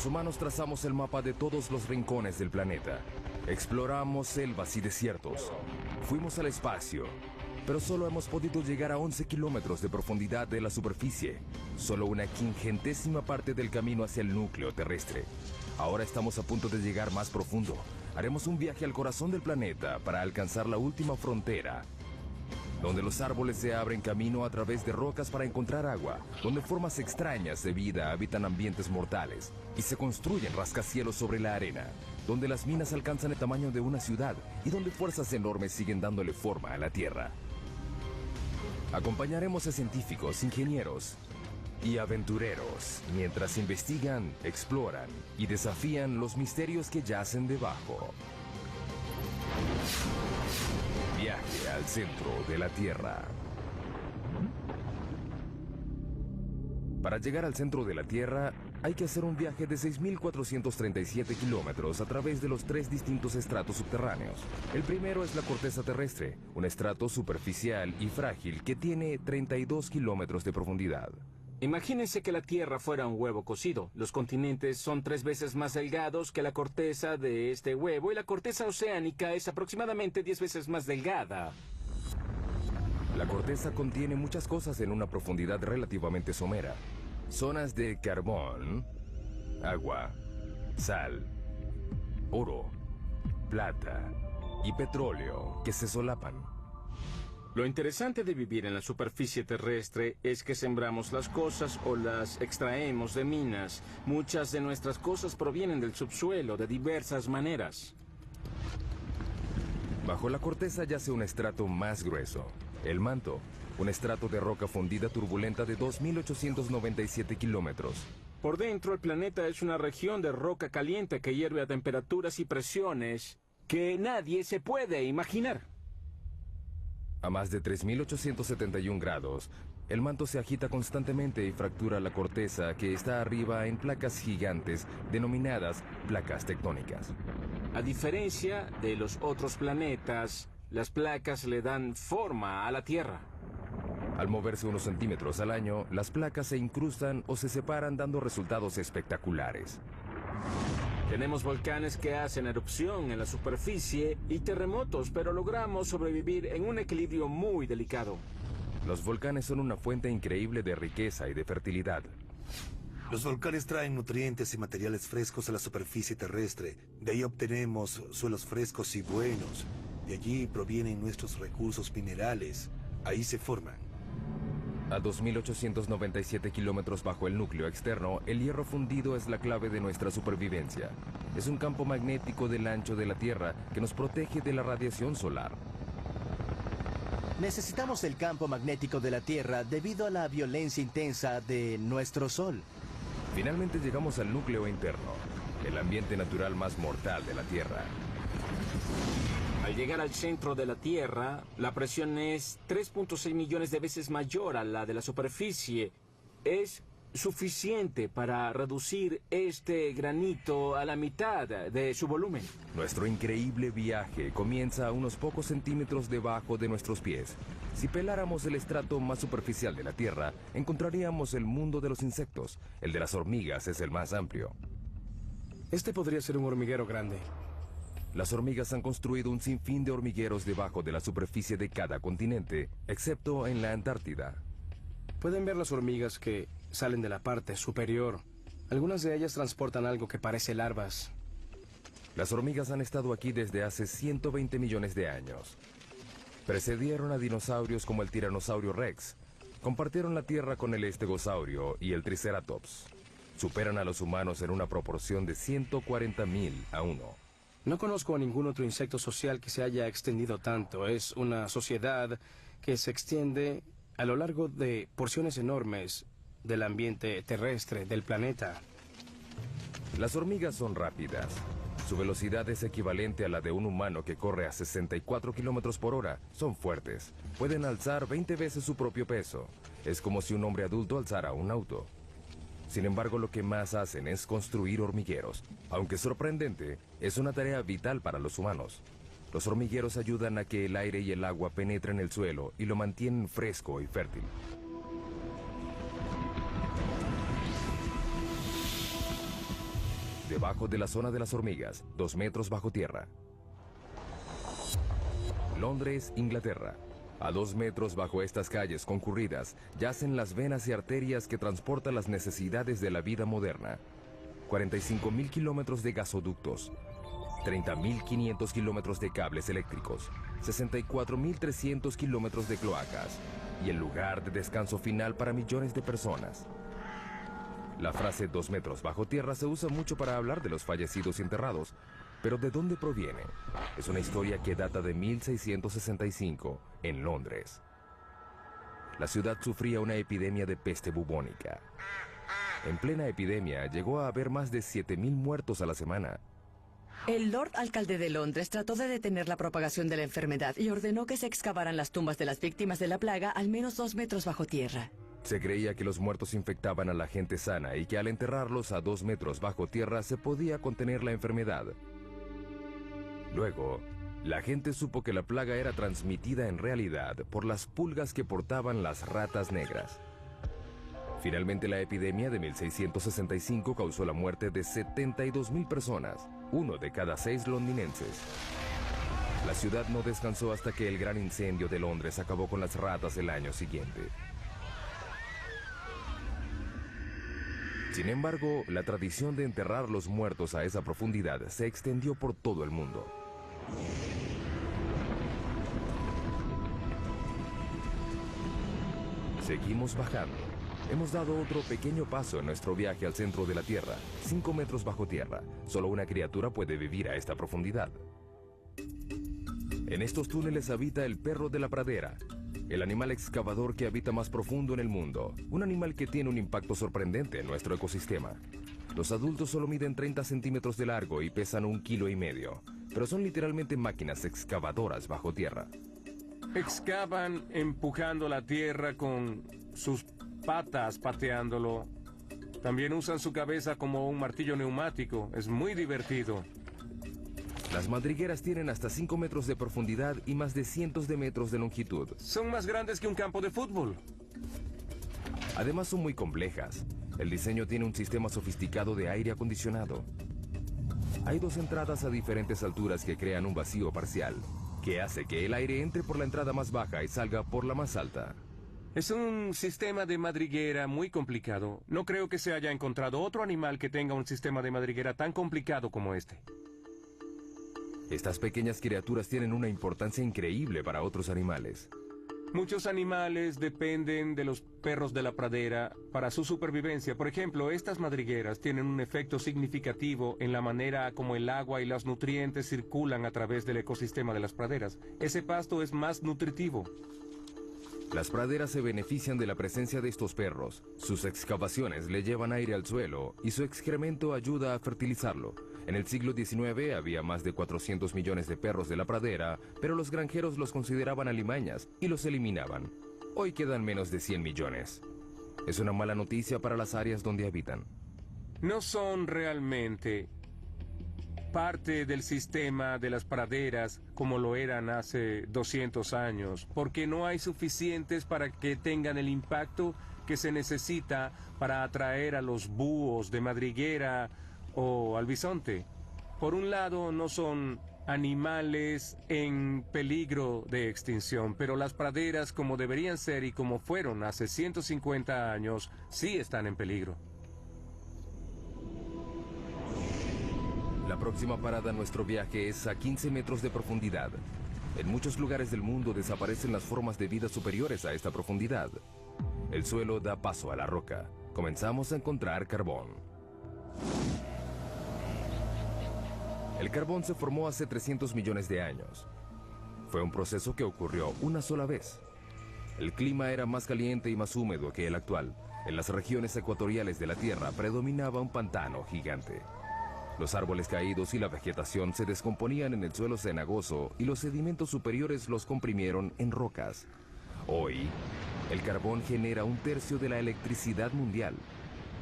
Los humanos trazamos el mapa de todos los rincones del planeta. Exploramos selvas y desiertos. Fuimos al espacio, pero solo hemos podido llegar a 11 kilómetros de profundidad de la superficie. Solo una quingentésima parte del camino hacia el núcleo terrestre. Ahora estamos a punto de llegar más profundo. Haremos un viaje al corazón del planeta para alcanzar la última frontera, donde los árboles se abren camino a través de rocas para encontrar agua, donde formas extrañas de vida habitan ambientes mortales y se construyen rascacielos sobre la arena, donde las minas alcanzan el tamaño de una ciudad y donde fuerzas enormes siguen dándole forma a la Tierra. Acompañaremos a científicos, ingenieros y aventureros mientras investigan, exploran y desafían los misterios que yacen debajo. Viaje al centro de la Tierra. Para llegar al centro de la Tierra, hay que hacer un viaje de 6.437 kilómetros a través de los 3 distintos estratos subterráneos. El primero es la corteza terrestre, un estrato superficial y frágil que tiene 32 kilómetros de profundidad. Imagínense que la Tierra fuera un huevo cocido. Los continentes son 3 veces más delgados que la corteza de este huevo y la corteza oceánica es aproximadamente 10 veces más delgada. La corteza contiene muchas cosas en una profundidad relativamente somera. Zonas de carbón, agua, sal, oro, plata y petróleo que se solapan. Lo interesante de vivir en la superficie terrestre es que sembramos las cosas o las extraemos de minas. Muchas de nuestras cosas provienen del subsuelo de diversas maneras. Bajo la corteza yace un estrato más grueso, el manto, un estrato de roca fundida turbulenta de 2.897 kilómetros. Por dentro, el planeta es una región de roca caliente que hierve a temperaturas y presiones que nadie se puede imaginar. A más de 3.871 grados, el manto se agita constantemente y fractura la corteza que está arriba en placas gigantes denominadas placas tectónicas. A diferencia de los otros planetas, las placas le dan forma a la Tierra. Al moverse unos centímetros al año, las placas se incrustan o se separan dando resultados espectaculares. Tenemos volcanes que hacen erupción en la superficie y terremotos, pero logramos sobrevivir en un equilibrio muy delicado. Los volcanes son una fuente increíble de riqueza y de fertilidad. Los volcanes traen nutrientes y materiales frescos a la superficie terrestre. De ahí obtenemos suelos frescos y buenos. De allí provienen nuestros recursos minerales. Ahí se forman. A 2.897 kilómetros bajo el núcleo externo, el hierro fundido es la clave de nuestra supervivencia. Es un campo magnético del ancho de la Tierra que nos protege de la radiación solar. Necesitamos el campo magnético de la Tierra debido a la violencia intensa de nuestro Sol. Finalmente llegamos al núcleo interno, el ambiente natural más mortal de la Tierra. Al llegar al centro de la Tierra, la presión es 3.6 millones de veces mayor a la de la superficie. Es suficiente para reducir este granito a la mitad de su volumen. Nuestro increíble viaje comienza a unos pocos centímetros debajo de nuestros pies. Si peláramos el estrato más superficial de la Tierra, encontraríamos el mundo de los insectos. El de las hormigas es el más amplio. Este podría ser un hormiguero grande. Las hormigas han construido un sinfín de hormigueros debajo de la superficie de cada continente, excepto en la Antártida. Pueden ver las hormigas que salen de la parte superior. Algunas de ellas transportan algo que parece larvas. Las hormigas han estado aquí desde hace 120 millones de años. Precedieron a dinosaurios como el tiranosaurio Rex. Compartieron la Tierra con el estegosaurio y el triceratops. Superan a los humanos en una proporción de 140.000 a 1. No conozco a ningún otro insecto social que se haya extendido tanto. Es una sociedad que se extiende a lo largo de porciones enormes del ambiente terrestre del planeta. Las hormigas son rápidas. Su velocidad es equivalente a la de un humano que corre a 64 kilómetros por hora. Son fuertes. Pueden alzar 20 veces su propio peso. Es como si un hombre adulto alzara un auto. Sin embargo, lo que más hacen es construir hormigueros. Aunque sorprendente, es una tarea vital para los humanos. Los hormigueros ayudan a que el aire y el agua penetren el suelo y lo mantienen fresco y fértil. debajo de la zona de las hormigas, 2 metros bajo tierra. Londres, Inglaterra. A 2 metros bajo estas calles concurridas yacen las venas y arterias que transportan las necesidades de la vida moderna. 45.000 kilómetros de gasoductos, 30.500 kilómetros de cables eléctricos, 64.300 kilómetros de cloacas y el lugar de descanso final para millones de personas. La frase 2 metros bajo tierra se usa mucho para hablar de los fallecidos y enterrados, pero ¿de dónde proviene? Es una historia que data de 1665 en Londres. La ciudad sufría una epidemia de peste bubónica. En plena epidemia llegó a haber más de 7.000 muertos a la semana. El Lord Alcalde de Londres trató de detener la propagación de la enfermedad y ordenó que se excavaran las tumbas de las víctimas de la plaga al menos 2 metros bajo tierra. Se creía que los muertos infectaban a la gente sana y que al enterrarlos a 2 metros bajo tierra se podía contener la enfermedad. Luego, la gente supo que la plaga era transmitida en realidad por las pulgas que portaban las ratas negras. Finalmente, la epidemia de 1665 causó la muerte de 72.000 personas, 1 de cada 6 londinenses. La ciudad no descansó hasta que el gran incendio de Londres acabó con las ratas el año siguiente. Sin embargo, la tradición de enterrar los muertos a esa profundidad se extendió por todo el mundo. Seguimos bajando. Hemos dado otro pequeño paso en nuestro viaje al centro de la Tierra, 5 metros bajo tierra. Solo una criatura puede vivir a esta profundidad. En estos túneles habita el perro de la pradera, el animal excavador que habita más profundo en el mundo. Un animal que tiene un impacto sorprendente en nuestro ecosistema. Los adultos solo miden 30 centímetros de largo y pesan 1,5 kilos, pero son literalmente máquinas excavadoras bajo tierra. Excavan empujando la tierra con sus patas, pateándolo. También usan su cabeza como un martillo neumático. Es muy divertido. Las madrigueras tienen hasta 5 metros de profundidad y más de cientos de metros de longitud. Son más grandes que un campo de fútbol. Además son muy complejas. El diseño tiene un sistema sofisticado de aire acondicionado. Hay 2 entradas a diferentes alturas que crean un vacío parcial, que hace que el aire entre por la entrada más baja y salga por la más alta. Es un sistema de madriguera muy complicado. No creo que se haya encontrado otro animal que tenga un sistema de madriguera tan complicado como este. Estas pequeñas criaturas tienen una importancia increíble para otros animales. Muchos animales dependen de los perros de la pradera para su supervivencia. Por ejemplo, estas madrigueras tienen un efecto significativo en la manera como el agua y los nutrientes circulan a través del ecosistema de las praderas. Ese pasto es más nutritivo. Las praderas se benefician de la presencia de estos perros. Sus excavaciones le llevan aire al suelo y su excremento ayuda a fertilizarlo. En el siglo XIX había más de 400 millones de perros de la pradera, pero los granjeros los consideraban alimañas y los eliminaban. Hoy quedan menos de 100 millones. Es una mala noticia para las áreas donde habitan. No son realmente parte del sistema de las praderas como lo eran hace 200 años, porque no hay suficientes para que tengan el impacto que se necesita para atraer a los búhos de madriguera o al bisonte. Por un lado, no son animales en peligro de extinción, pero las praderas, como deberían ser y como fueron hace 150 años, sí están en peligro. La próxima parada en nuestro viaje es a 15 metros de profundidad. En muchos lugares del mundo desaparecen las formas de vida superiores a esta profundidad. El suelo da paso a la roca. Comenzamos a encontrar carbón. El carbón se formó hace 300 millones de años. Fue un proceso que ocurrió una sola vez. El clima era más caliente y más húmedo que el actual. En las regiones ecuatoriales de la Tierra predominaba un pantano gigante. Los árboles caídos y la vegetación se descomponían en el suelo cenagoso y los sedimentos superiores los comprimieron en rocas. Hoy, el carbón genera 1/3 de la electricidad mundial.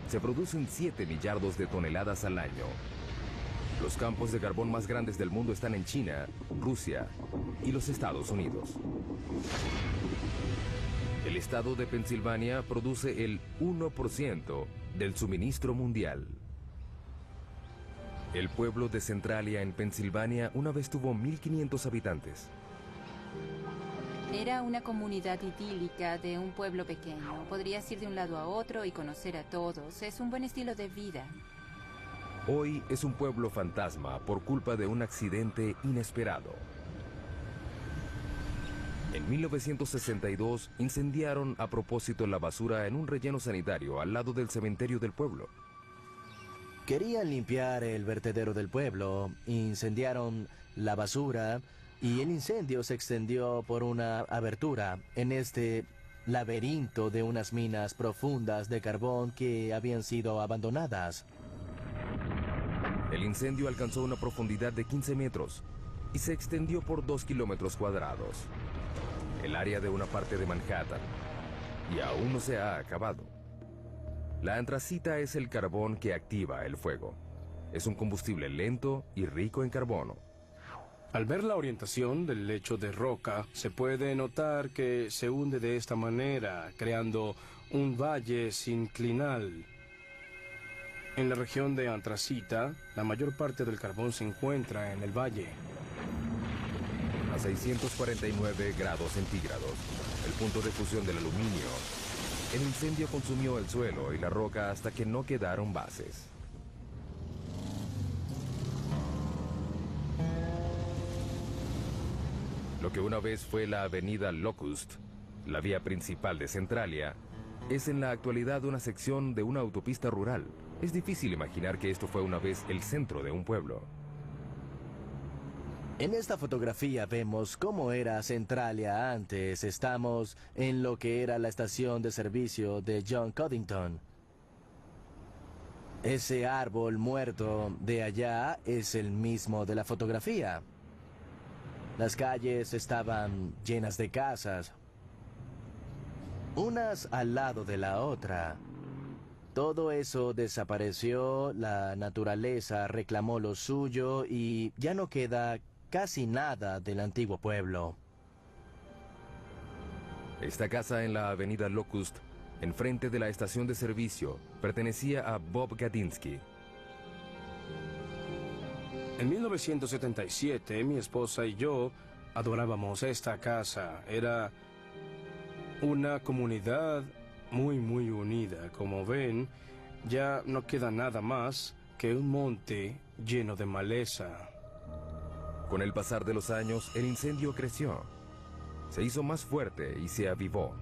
Se producen 7 millardos de toneladas al año. Los campos de carbón más grandes del mundo están en China, Rusia y los Estados Unidos. El estado de Pensilvania produce el 1% del suministro mundial. El pueblo de Centralia, en Pensilvania, una vez tuvo 1.500 habitantes. Era una comunidad idílica de un pueblo pequeño. Podrías ir de un lado a otro y conocer a todos. Es un buen estilo de vida. Hoy es un pueblo fantasma por culpa de un accidente inesperado. En 1962 incendiaron a propósito la basura en un relleno sanitario al lado del cementerio del pueblo. Querían limpiar el vertedero del pueblo, incendiaron la basura y el incendio se extendió por una abertura en este laberinto de unas minas profundas de carbón que habían sido abandonadas. El incendio alcanzó una profundidad de 15 metros y se extendió por 2 kilómetros cuadrados. El área de una parte de Manhattan, y aún no se ha acabado. La antracita es el carbón que activa el fuego. Es un combustible lento y rico en carbono. Al ver la orientación del lecho de roca, se puede notar que se hunde de esta manera, creando un valle sinclinal. En la región de antracita, la mayor parte del carbón se encuentra en el valle. A 649 grados centígrados, el punto de fusión del aluminio, el incendio consumió el suelo y la roca hasta que no quedaron bases. Lo que una vez fue la avenida Locust, la vía principal de Centralia, es en la actualidad una sección de una autopista rural. Es difícil imaginar que esto fue una vez el centro de un pueblo. En esta fotografía vemos cómo era Centralia antes. Estamos en lo que era la estación de servicio de John Codington. Ese árbol muerto de allá es el mismo de la fotografía. Las calles estaban llenas de casas, unas al lado de la otra. Todo eso desapareció, la naturaleza reclamó lo suyo y ya no queda casi nada del antiguo pueblo. Esta casa en la avenida Locust, enfrente de la estación de servicio, pertenecía a Bob Gadinsky. En 1977, mi esposa y yo adorábamos esta casa. Era una comunidad muy unida. Como ven, ya no queda nada más que un monte lleno de maleza. Con el pasar de los años, el incendio creció. Se hizo más fuerte y se avivó.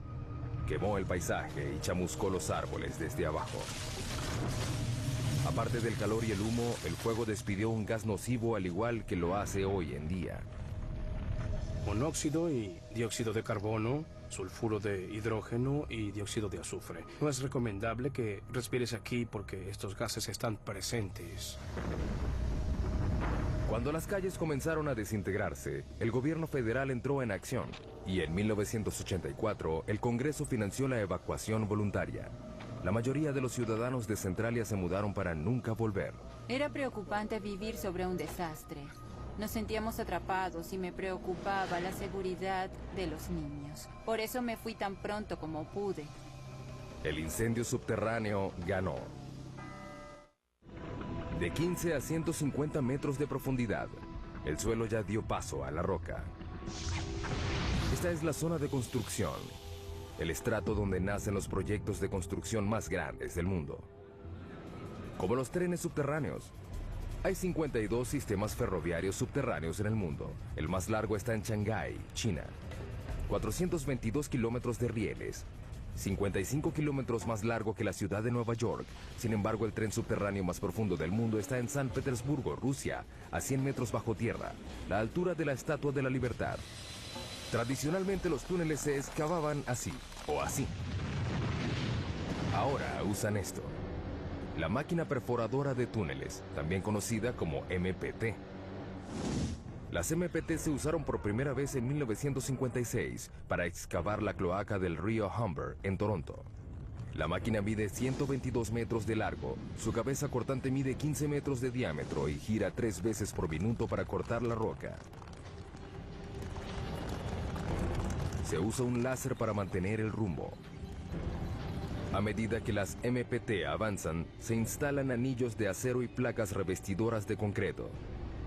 Quemó el paisaje y chamuscó los árboles desde abajo. Aparte del calor y el humo, el fuego despidió un gas nocivo al igual que lo hace hoy en día. Monóxido y dióxido de carbono, sulfuro de hidrógeno y dióxido de azufre. No es recomendable que respires aquí porque estos gases están presentes. Cuando las calles comenzaron a desintegrarse, el gobierno federal entró en acción y en 1984 el Congreso financió la evacuación voluntaria. La mayoría de los ciudadanos de Centralia se mudaron para nunca volver. Era preocupante vivir sobre un desastre. Nos sentíamos atrapados y me preocupaba la seguridad de los niños. Por eso me fui tan pronto como pude. El incendio subterráneo ganó. De 15 a 150 metros de profundidad, el suelo ya dio paso a la roca. Esta es la zona de construcción, el estrato donde nacen los proyectos de construcción más grandes del mundo. Como los trenes subterráneos, hay 52 sistemas ferroviarios subterráneos en el mundo. El más largo está en Shanghái, China. 422 kilómetros de rieles, 55 kilómetros más largo que la ciudad de Nueva York. Sin embargo, el tren subterráneo más profundo del mundo está en San Petersburgo, Rusia, a 100 metros bajo tierra, la altura de la Estatua de la Libertad. Tradicionalmente los túneles se excavaban así o así. Ahora usan esto. La máquina perforadora de túneles, también conocida como MPT. Las MPT se usaron por primera vez en 1956 para excavar la cloaca del río Humber en Toronto. La máquina mide 122 metros de largo, su cabeza cortante mide 15 metros de diámetro y gira 3 veces por minuto para cortar la roca. Se usa un láser para mantener el rumbo. A medida que las MPT avanzan, se instalan anillos de acero y placas revestidoras de concreto.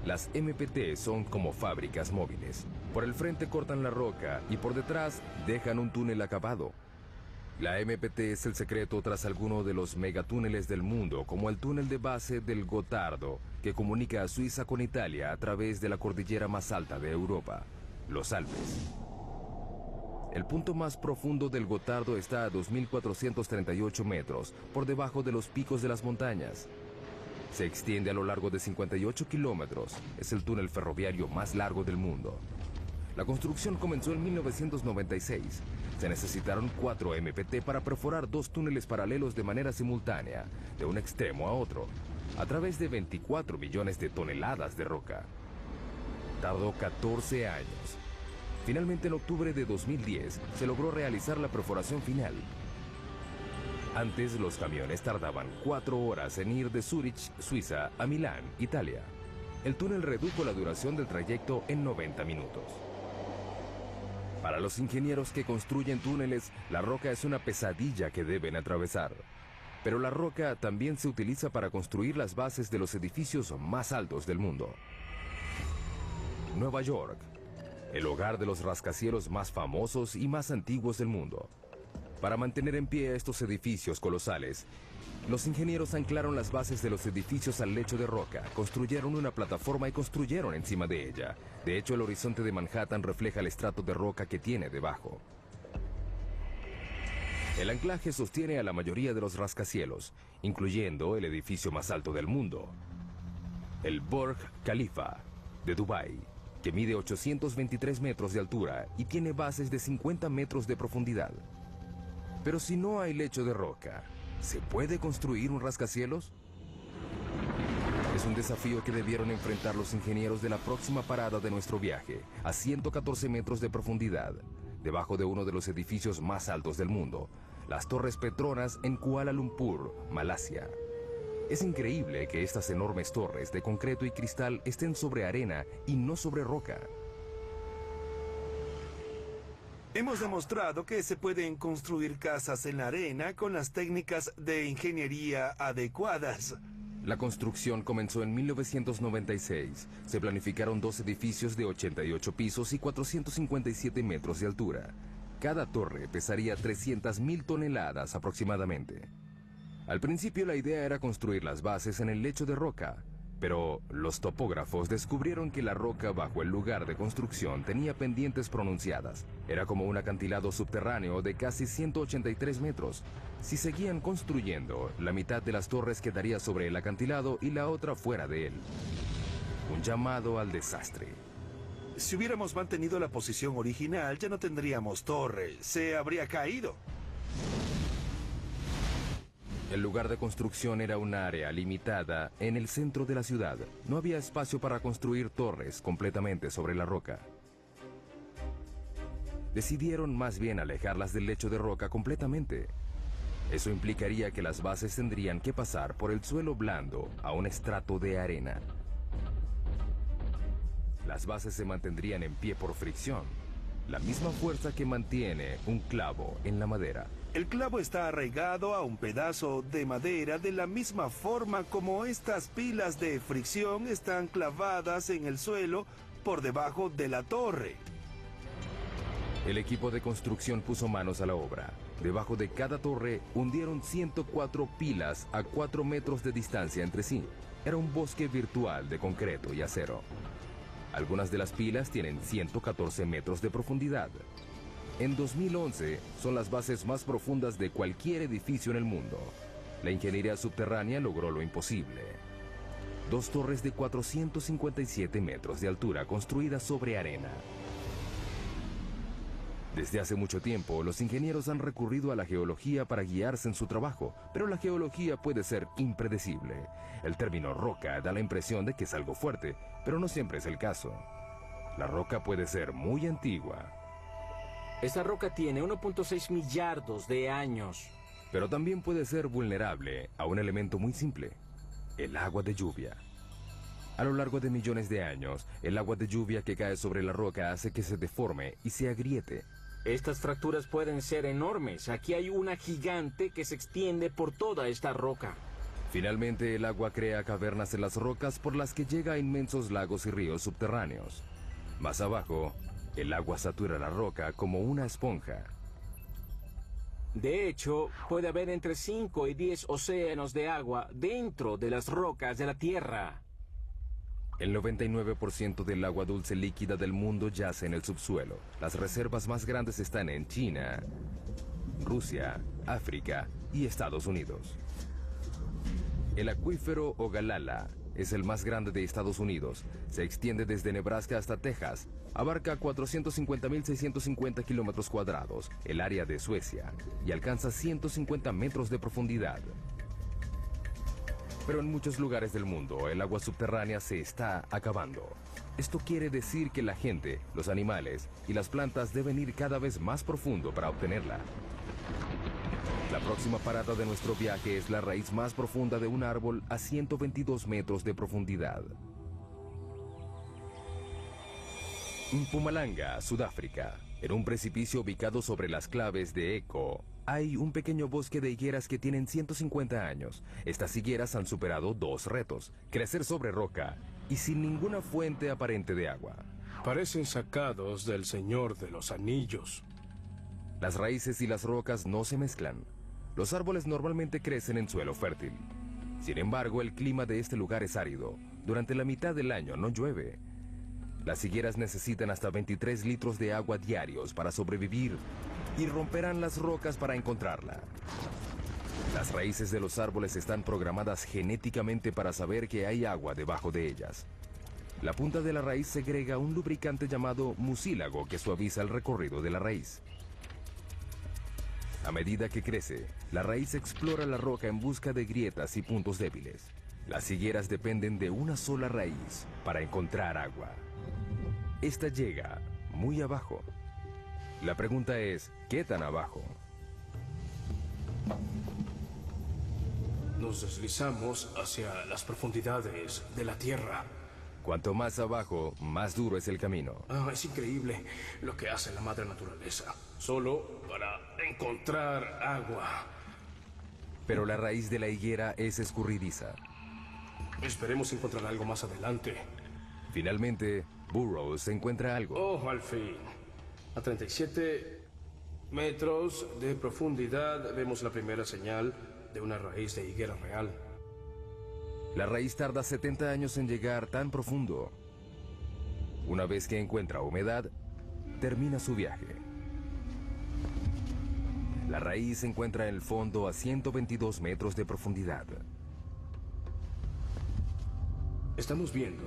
Las MPT son como fábricas móviles. Por el frente cortan la roca y por detrás dejan un túnel acabado. La MPT es el secreto tras alguno de los megatúneles del mundo, como el túnel de base del Gotardo, que comunica a Suiza con Italia a través de la cordillera más alta de Europa, los Alpes. El punto más profundo del Gotardo está a 2.438 metros, por debajo de los picos de las montañas. Se extiende a lo largo de 58 kilómetros. Es el túnel ferroviario más largo del mundo. La construcción comenzó en 1996. Se necesitaron 4 MPT para perforar 2 túneles paralelos de manera simultánea, de un extremo a otro, a través de 24 millones de toneladas de roca. Tardó 14 años. Finalmente, en octubre de 2010, se logró realizar la perforación final. Antes, los camiones tardaban 4 horas en ir de Zúrich, Suiza, a Milán, Italia. El túnel redujo la duración del trayecto en 90 minutos. Para los ingenieros que construyen túneles, la roca es una pesadilla que deben atravesar. Pero la roca también se utiliza para construir las bases de los edificios más altos del mundo. Nueva York, el hogar de los rascacielos más famosos y más antiguos del mundo. Para mantener en pie estos edificios colosales, los ingenieros anclaron las bases de los edificios al lecho de roca, construyeron una plataforma y construyeron encima de ella. De hecho, el horizonte de Manhattan refleja el estrato de roca que tiene debajo. El anclaje sostiene a la mayoría de los rascacielos, incluyendo el edificio más alto del mundo, el Burj Khalifa de Dubái, que mide 823 metros de altura y tiene bases de 50 metros de profundidad. Pero si no hay lecho de roca, ¿se puede construir un rascacielos? Es un desafío que debieron enfrentar los ingenieros de la próxima parada de nuestro viaje, a 114 metros de profundidad, debajo de uno de los edificios más altos del mundo, las Torres Petronas en Kuala Lumpur, Malasia. Es increíble que estas enormes torres de concreto y cristal estén sobre arena y no sobre roca. Hemos demostrado que se pueden construir casas en la arena con las técnicas de ingeniería adecuadas. La construcción comenzó en 1996. Se planificaron 2 edificios de 88 pisos y 457 metros de altura. Cada torre pesaría 300.000 toneladas aproximadamente. Al principio la idea era construir las bases en el lecho de roca, pero los topógrafos descubrieron que la roca bajo el lugar de construcción tenía pendientes pronunciadas. Era como un acantilado subterráneo de casi 183 metros. Si seguían construyendo, la mitad de las torres quedaría sobre el acantilado y la otra fuera de él. Un llamado al desastre. Si hubiéramos mantenido la posición original, ya no tendríamos torre. Se habría caído. El lugar de construcción era un área limitada en el centro de la ciudad. No había espacio para construir torres completamente sobre la roca. Decidieron más bien alejarlas del lecho de roca completamente. Eso implicaría que las bases tendrían que pasar por el suelo blando a un estrato de arena. Las bases se mantendrían en pie por fricción, la misma fuerza que mantiene un clavo en la madera. El clavo está arraigado a un pedazo de madera de la misma forma como estas pilas de fricción están clavadas en el suelo por debajo de la torre. El equipo de construcción puso manos a la obra. Debajo de cada torre hundieron 104 pilas a 4 metros de distancia entre sí. Era un bosque virtual de concreto y acero. Algunas de las pilas tienen 114 metros de profundidad. En 2011 son las bases más profundas de cualquier edificio en el mundo. La ingeniería subterránea logró lo imposible. 2 torres de 457 metros de altura construidas sobre arena. Desde hace mucho tiempo, los ingenieros han recurrido a la geología para guiarse en su trabajo, pero la geología puede ser impredecible. El término roca da la impresión de que es algo fuerte, pero no siempre es el caso. La roca puede ser muy antigua. Esta roca tiene 1.6 millardos de años. Pero también puede ser vulnerable a un elemento muy simple: el agua de lluvia. A lo largo de millones de años, el agua de lluvia que cae sobre la roca hace que se deforme y se agriete. Estas fracturas pueden ser enormes. Aquí hay una gigante que se extiende por toda esta roca. Finalmente, el agua crea cavernas en las rocas por las que llega a inmensos lagos y ríos subterráneos. Más abajo, el agua satura la roca como una esponja. De hecho, puede haber entre 5 y 10 océanos de agua dentro de las rocas de la Tierra. El 99% del agua dulce líquida del mundo yace en el subsuelo. Las reservas más grandes están en China, Rusia, África y Estados Unidos. El acuífero Ogallala es el más grande de Estados Unidos. Se extiende desde Nebraska hasta Texas. Abarca 450.650 kilómetros cuadrados, el área de Suecia, y alcanza 150 metros de profundidad. Pero en muchos lugares del mundo, el agua subterránea se está acabando. Esto quiere decir que la gente, los animales y las plantas deben ir cada vez más profundo para obtenerla. La próxima parada de nuestro viaje es la raíz más profunda de un árbol a 122 metros de profundidad. Mpumalanga, Sudáfrica. En un precipicio ubicado sobre las claves de Eco, hay un pequeño bosque de higueras que tienen 150 años. Estas higueras han superado 2 retos: crecer sobre roca y sin ninguna fuente aparente de agua. Parecen sacados del Señor de los Anillos. Las raíces y las rocas no se mezclan. Los árboles normalmente crecen en suelo fértil. Sin embargo, el clima de este lugar es árido. Durante la mitad del año no llueve. Las higueras necesitan hasta 23 litros de agua diarios para sobrevivir y romperán las rocas para encontrarla. Las raíces de los árboles están programadas genéticamente para saber que hay agua debajo de ellas. La punta de la raíz segrega un lubricante llamado mucílago que suaviza el recorrido de la raíz. A medida que crece, la raíz explora la roca en busca de grietas y puntos débiles. Las higueras dependen de una sola raíz para encontrar agua. Esta llega muy abajo. La pregunta es, ¿qué tan abajo? Nos deslizamos hacia las profundidades de la Tierra. Cuanto más abajo, más duro es el camino. Es increíble lo que hace la madre naturaleza, solo para encontrar agua. Pero la raíz de la higuera es escurridiza. Esperemos encontrar algo más adelante. Finalmente, Burroughs encuentra algo. Oh, al fin. A 37 metros de profundidad vemos la primera señal de una raíz de higuera real. La raíz tarda 70 años en llegar tan profundo. Una vez que encuentra humedad, termina su viaje. La raíz se encuentra en el fondo a 122 metros de profundidad. Estamos viendo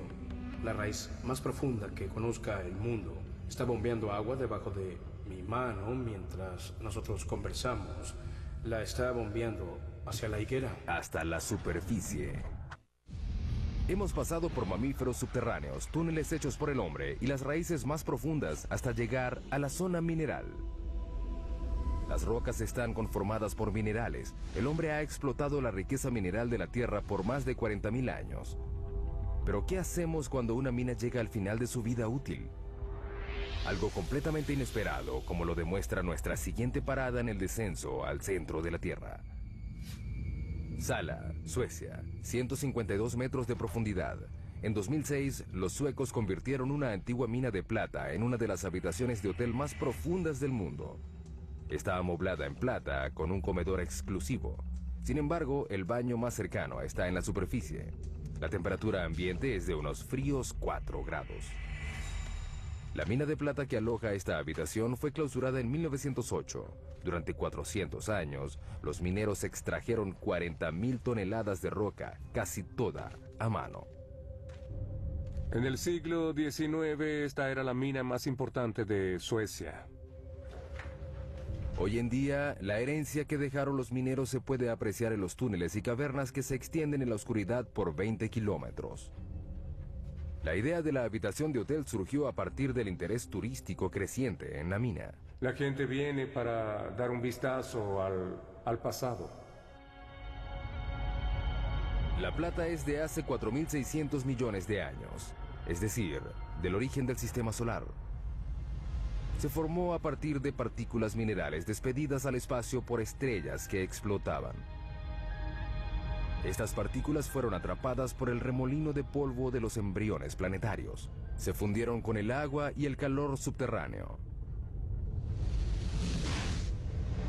la raíz más profunda que conozca el mundo. Está bombeando agua debajo de mi mano mientras nosotros conversamos. La está bombeando hacia la higuera. Hasta la superficie. Hemos pasado por mamíferos subterráneos, túneles hechos por el hombre y las raíces más profundas hasta llegar a la zona mineral. Las rocas están conformadas por minerales. El hombre ha explotado la riqueza mineral de la Tierra por más de 40.000 años. Pero ¿qué hacemos cuando una mina llega al final de su vida útil? Algo completamente inesperado, como lo demuestra nuestra siguiente parada en el descenso al centro de la Tierra. Sala, Suecia, 152 metros de profundidad. En 2006, los suecos convirtieron una antigua mina de plata en una de las habitaciones de hotel más profundas del mundo. Está amoblada en plata con un comedor exclusivo. Sin embargo, el baño más cercano está en la superficie. La temperatura ambiente es de unos fríos 4 grados. La mina de plata que aloja esta habitación fue clausurada en 1908. Durante 400 años, los mineros extrajeron 40.000 toneladas de roca, casi toda a mano. En el siglo XIX, esta era la mina más importante de Suecia. Hoy en día, la herencia que dejaron los mineros se puede apreciar en los túneles y cavernas que se extienden en la oscuridad por 20 kilómetros. La idea de la habitación de hotel surgió a partir del interés turístico creciente en la mina. La gente viene para dar un vistazo al pasado. La plata es de hace 4.600 millones de años, es decir, del origen del sistema solar. se formó a partir de partículas minerales despedidas al espacio por estrellas que explotaban. Estas partículas fueron atrapadas por el remolino de polvo de los embriones planetarios. Se fundieron con el agua y el calor subterráneo.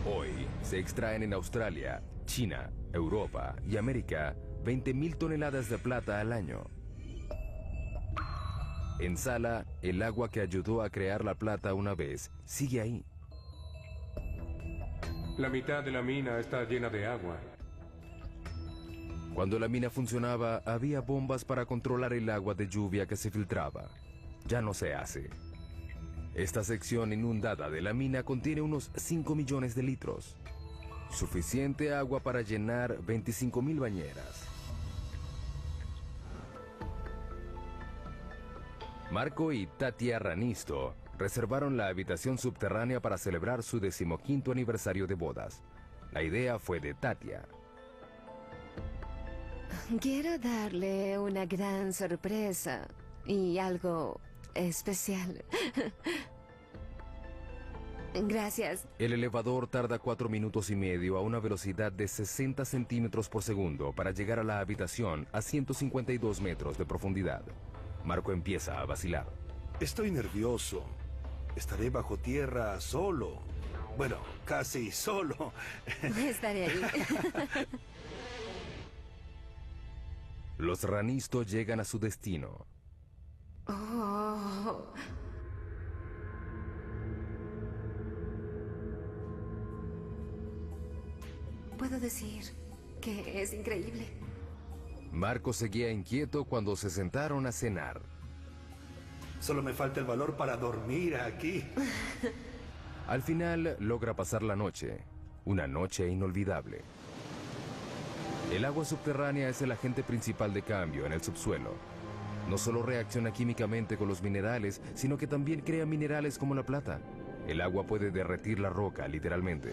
Hoy se extraen en Australia, China, Europa y América 20.000 toneladas de plata al año. En Sala, el agua que ayudó a crear la plata una vez sigue ahí. La mitad de la mina está llena de agua. Cuando la mina funcionaba, había bombas para controlar el agua de lluvia que se filtraba. Ya no se hace. Esta sección inundada de la mina contiene unos 5 millones de litros. Suficiente agua para llenar 25.000 bañeras. Marco y Tatia Ranisto reservaron la habitación subterránea para celebrar su 15º aniversario de bodas. La idea fue de Tatia. Quiero darle una gran sorpresa y algo especial. Gracias. El elevador tarda 4 minutos y medio a una velocidad de 60 centímetros por segundo para llegar a la habitación a 152 metros de profundidad. Marco empieza a vacilar. Estoy nervioso. Estaré bajo tierra solo. Bueno, casi solo. Estaré ahí. Los Ranisto llegan a su destino. Oh. Puedo decir que es increíble. Marco seguía inquieto cuando se sentaron a cenar. Solo me falta el valor para dormir aquí. Al final logra pasar la noche. Una noche inolvidable. El agua subterránea es el agente principal de cambio en el subsuelo. No solo reacciona químicamente con los minerales, sino que también crea minerales como la plata. El agua puede derretir la roca, literalmente.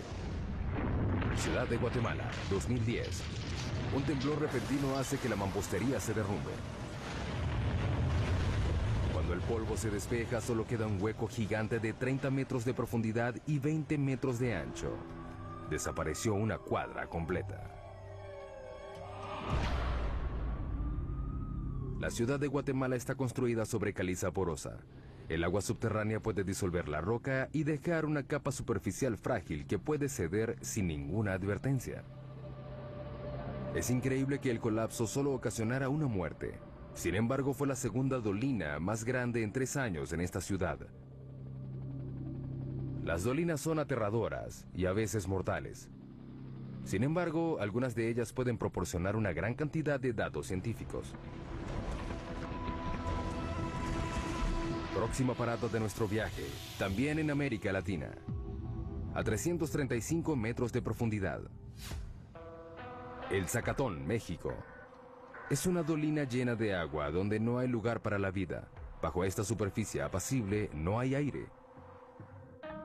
Ciudad de Guatemala, 2010. Un temblor repentino hace que la mampostería se derrumbe. Cuando el polvo se despeja, solo queda un hueco gigante de 30 metros de profundidad y 20 metros de ancho. Desapareció una cuadra completa. La ciudad de Guatemala está construida sobre caliza porosa. El agua subterránea puede disolver la roca y dejar una capa superficial frágil que puede ceder sin ninguna advertencia. Es increíble que el colapso solo ocasionara una muerte. Sin embargo, fue la segunda dolina más grande en 3 años en esta ciudad. Las dolinas son aterradoras y a veces mortales. Sin embargo, algunas de ellas pueden proporcionar una gran cantidad de datos científicos. Próxima parada de nuestro viaje, también en América Latina. A 335 metros de profundidad. El Zacatón, México. Es una dolina llena de agua donde no hay lugar para la vida. Bajo esta superficie apacible no hay aire.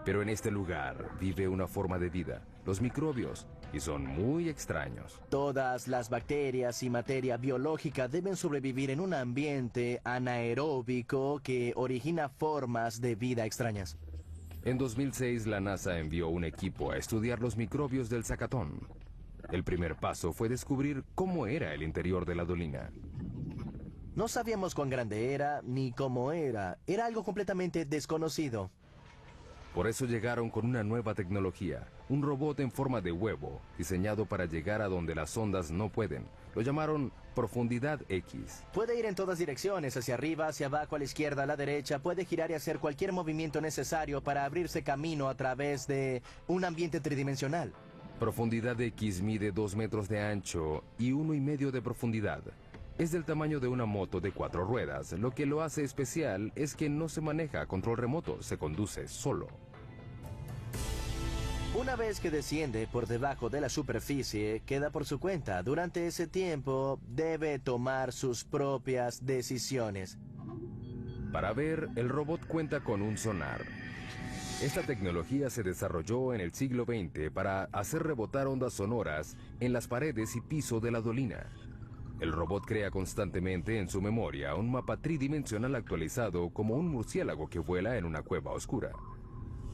Pero en este lugar vive una forma de vida, los microbios, y son muy extraños. Todas las bacterias y materia biológica deben sobrevivir en un ambiente anaeróbico que origina formas de vida extrañas. En 2006, la NASA envió un equipo a estudiar los microbios del Zacatón. El primer paso fue descubrir cómo era el interior de la dolina. No sabíamos cuán grande era ni cómo era. Era algo completamente desconocido. Por eso llegaron con una nueva tecnología, un robot en forma de huevo, diseñado para llegar a donde las ondas no pueden. Lo llamaron Profundidad X. Puede ir en todas direcciones, hacia arriba, hacia abajo, a la izquierda, a la derecha. Puede girar y hacer cualquier movimiento necesario para abrirse camino a través de un ambiente tridimensional. Profundidad X mide 2 metros de ancho y 1,5 de profundidad. Es del tamaño de una moto de 4 ruedas. Lo que lo hace especial es que no se maneja a control remoto, se conduce solo. Una vez que desciende por debajo de la superficie, queda por su cuenta. Durante ese tiempo, debe tomar sus propias decisiones. Para ver, el robot cuenta con un sonar. Esta tecnología se desarrolló en el siglo XX para hacer rebotar ondas sonoras en las paredes y piso de la dolina. El robot crea constantemente en su memoria un mapa tridimensional actualizado como un murciélago que vuela en una cueva oscura.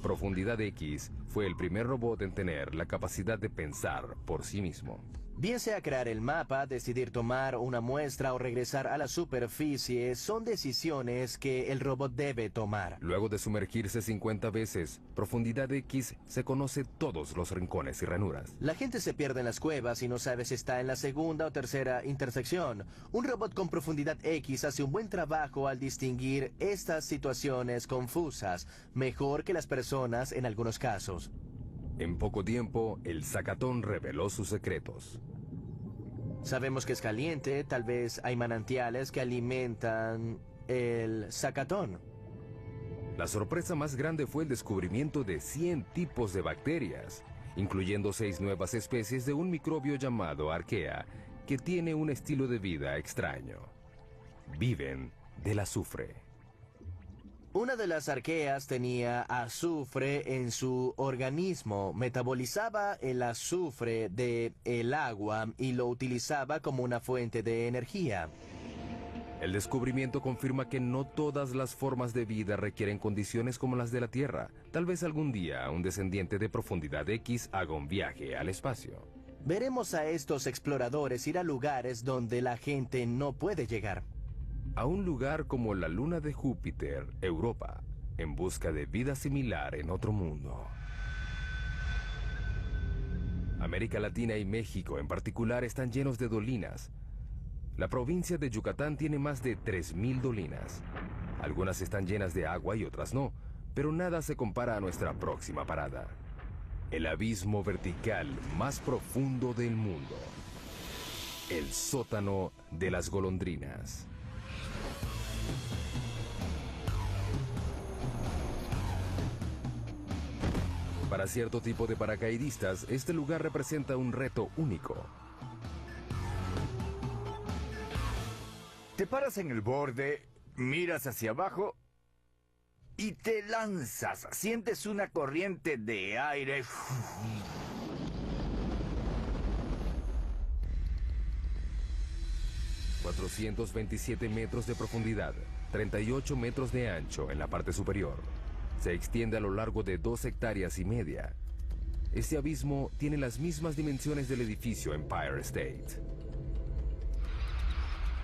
Profundidad X fue el primer robot en tener la capacidad de pensar por sí mismo. Bien sea crear el mapa, decidir tomar una muestra o regresar a la superficie, son decisiones que el robot debe tomar. Luego de sumergirse 50 veces, Profundidad X se conoce todos los rincones y ranuras. La gente se pierde en las cuevas y no sabe si está en la segunda o tercera intersección. Un robot con Profundidad X hace un buen trabajo al distinguir estas situaciones confusas, mejor que las personas en algunos casos. En poco tiempo, el Zacatón reveló sus secretos. Sabemos que es caliente, tal vez hay manantiales que alimentan el Zacatón. La sorpresa más grande fue el descubrimiento de 100 tipos de bacterias, incluyendo 6 nuevas especies de un microbio llamado Archaea, que tiene un estilo de vida extraño. Viven del azufre. Una de las arqueas tenía azufre en su organismo, metabolizaba el azufre del agua y lo utilizaba como una fuente de energía. El descubrimiento confirma que no todas las formas de vida requieren condiciones como las de la Tierra. Tal vez algún día un descendiente de Profundidad X haga un viaje al espacio. Veremos a estos exploradores ir a lugares donde la gente no puede llegar. A un lugar como la luna de Júpiter, Europa, en busca de vida similar en otro mundo. América Latina y México en particular están llenos de dolinas. La provincia de Yucatán tiene más de 3.000 dolinas. Algunas están llenas de agua y otras no, pero nada se compara a nuestra próxima parada. El abismo vertical más profundo del mundo. El sótano de las golondrinas. Para cierto tipo de paracaidistas, este lugar representa un reto único. Te paras en el borde, miras hacia abajo y te lanzas. Sientes una corriente de aire. 427 metros de profundidad, 38 metros de ancho en la parte superior. Se extiende a lo largo de 2,5 hectáreas. Este abismo tiene las mismas dimensiones del edificio Empire State.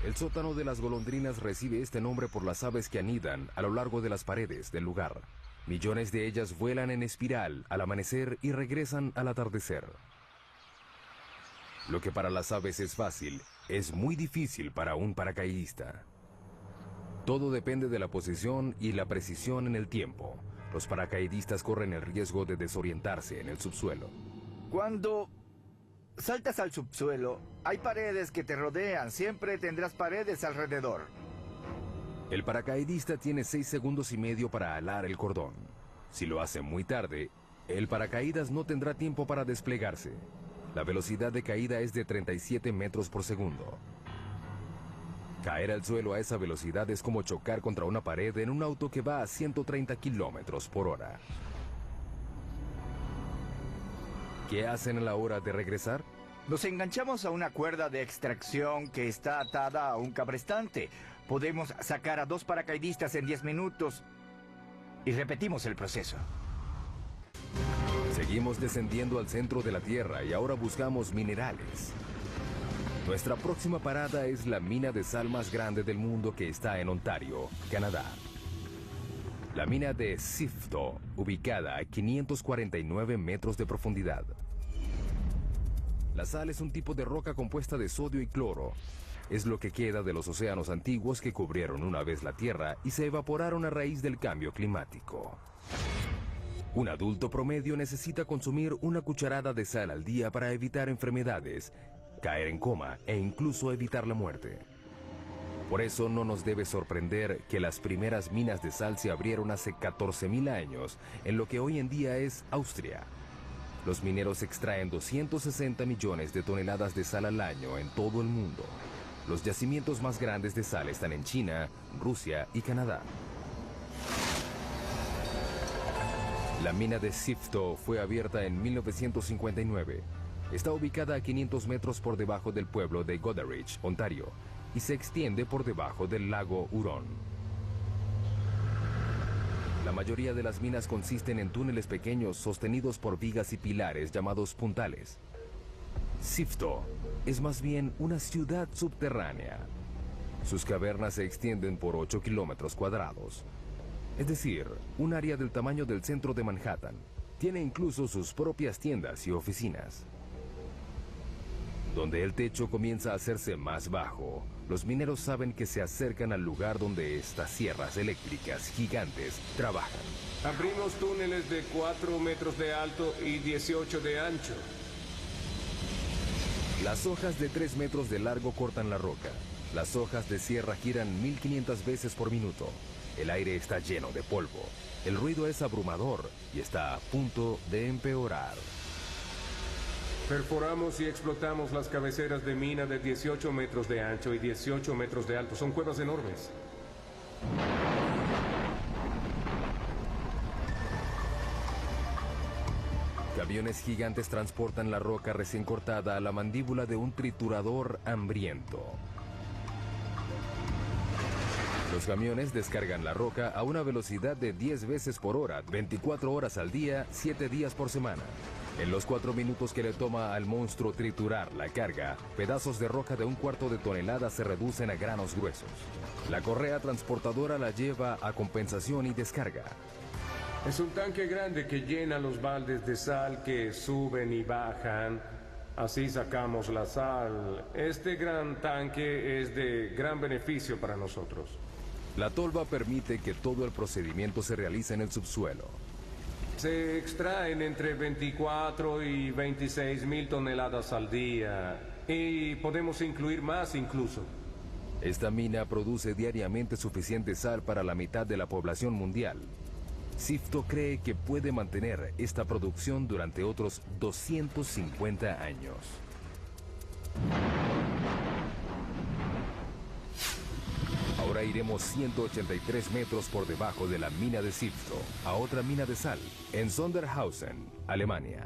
El sótano de las golondrinas recibe este nombre por las aves que anidan a lo largo de las paredes del lugar. Millones de ellas vuelan en espiral al amanecer y regresan al atardecer. Lo que para las aves es fácil, es muy difícil para un paracaidista. Todo depende de la posición y la precisión en el tiempo. Los paracaidistas corren el riesgo de desorientarse en el subsuelo. Cuando saltas al subsuelo, hay paredes que te rodean. Siempre tendrás paredes alrededor. El paracaidista tiene 6,5 segundos para alar el cordón. Si lo hace muy tarde, el paracaídas no tendrá tiempo para desplegarse. La velocidad de caída es de 37 metros por segundo. Caer al suelo a esa velocidad es como chocar contra una pared en un auto que va a 130 kilómetros por hora. ¿Qué hacen a la hora de regresar? Nos enganchamos a una cuerda de extracción que está atada a un cabrestante. Podemos sacar a 2 paracaidistas en 10 minutos y repetimos el proceso. Seguimos descendiendo al centro de la Tierra y ahora buscamos minerales. Nuestra próxima parada es la mina de sal más grande del mundo que está en Ontario, Canadá. La mina de Sifto, ubicada a 549 metros de profundidad. La sal es un tipo de roca compuesta de sodio y cloro. Es lo que queda de los océanos antiguos que cubrieron una vez la Tierra y se evaporaron a raíz del cambio climático. Un adulto promedio necesita consumir una cucharada de sal al día para evitar enfermedades, caer en coma e incluso evitar la muerte. Por eso no nos debe sorprender que las primeras minas de sal se abrieron hace 14.000 años en lo que hoy en día es Austria. Los mineros extraen 260 millones de toneladas de sal al año en todo el mundo. Los yacimientos más grandes de sal están en China, Rusia y Canadá. La mina de Sifto fue abierta en 1959. Está ubicada a 500 metros por debajo del pueblo de Goderich, Ontario, y se extiende por debajo del lago Huron. La mayoría de las minas consisten en túneles pequeños sostenidos por vigas y pilares llamados puntales. Sifto es más bien una ciudad subterránea. Sus cavernas se extienden por 8 kilómetros cuadrados. Es decir, un área del tamaño del centro de Manhattan. Tiene incluso sus propias tiendas y oficinas. Donde el techo comienza a hacerse más bajo, los mineros saben que se acercan al lugar donde estas sierras eléctricas gigantes trabajan. Abrimos túneles de 4 metros de alto y 18 de ancho. Las hojas de 3 metros de largo cortan la roca. Las hojas de sierra giran 1500 veces por minuto. El aire está lleno de polvo. El ruido es abrumador y está a punto de empeorar. Perforamos y explotamos las cabeceras de mina de 18 metros de ancho y 18 metros de alto. Son cuevas enormes. Camiones gigantes transportan la roca recién cortada a la mandíbula de un triturador hambriento. Los camiones descargan la roca a una velocidad de 10 veces por hora, 24 horas al día, 7 días por semana. En los 4 minutos que le toma al monstruo triturar la carga, pedazos de roca de 1/4 de tonelada se reducen a granos gruesos. La correa transportadora la lleva a compensación y descarga. Es un tanque grande que llena los baldes de sal que suben y bajan. Así sacamos la sal. Este gran tanque es de gran beneficio para nosotros. La tolva permite que todo el procedimiento se realice en el subsuelo. Se extraen entre 24 y 26 mil toneladas al día. Y podemos incluir más incluso. Esta mina produce diariamente suficiente sal para la mitad de la población mundial. Sifto cree que puede mantener esta producción durante otros 250 años. Ahora iremos 183 metros por debajo de la mina de Sifto, a otra mina de sal, en Sondershausen, Alemania.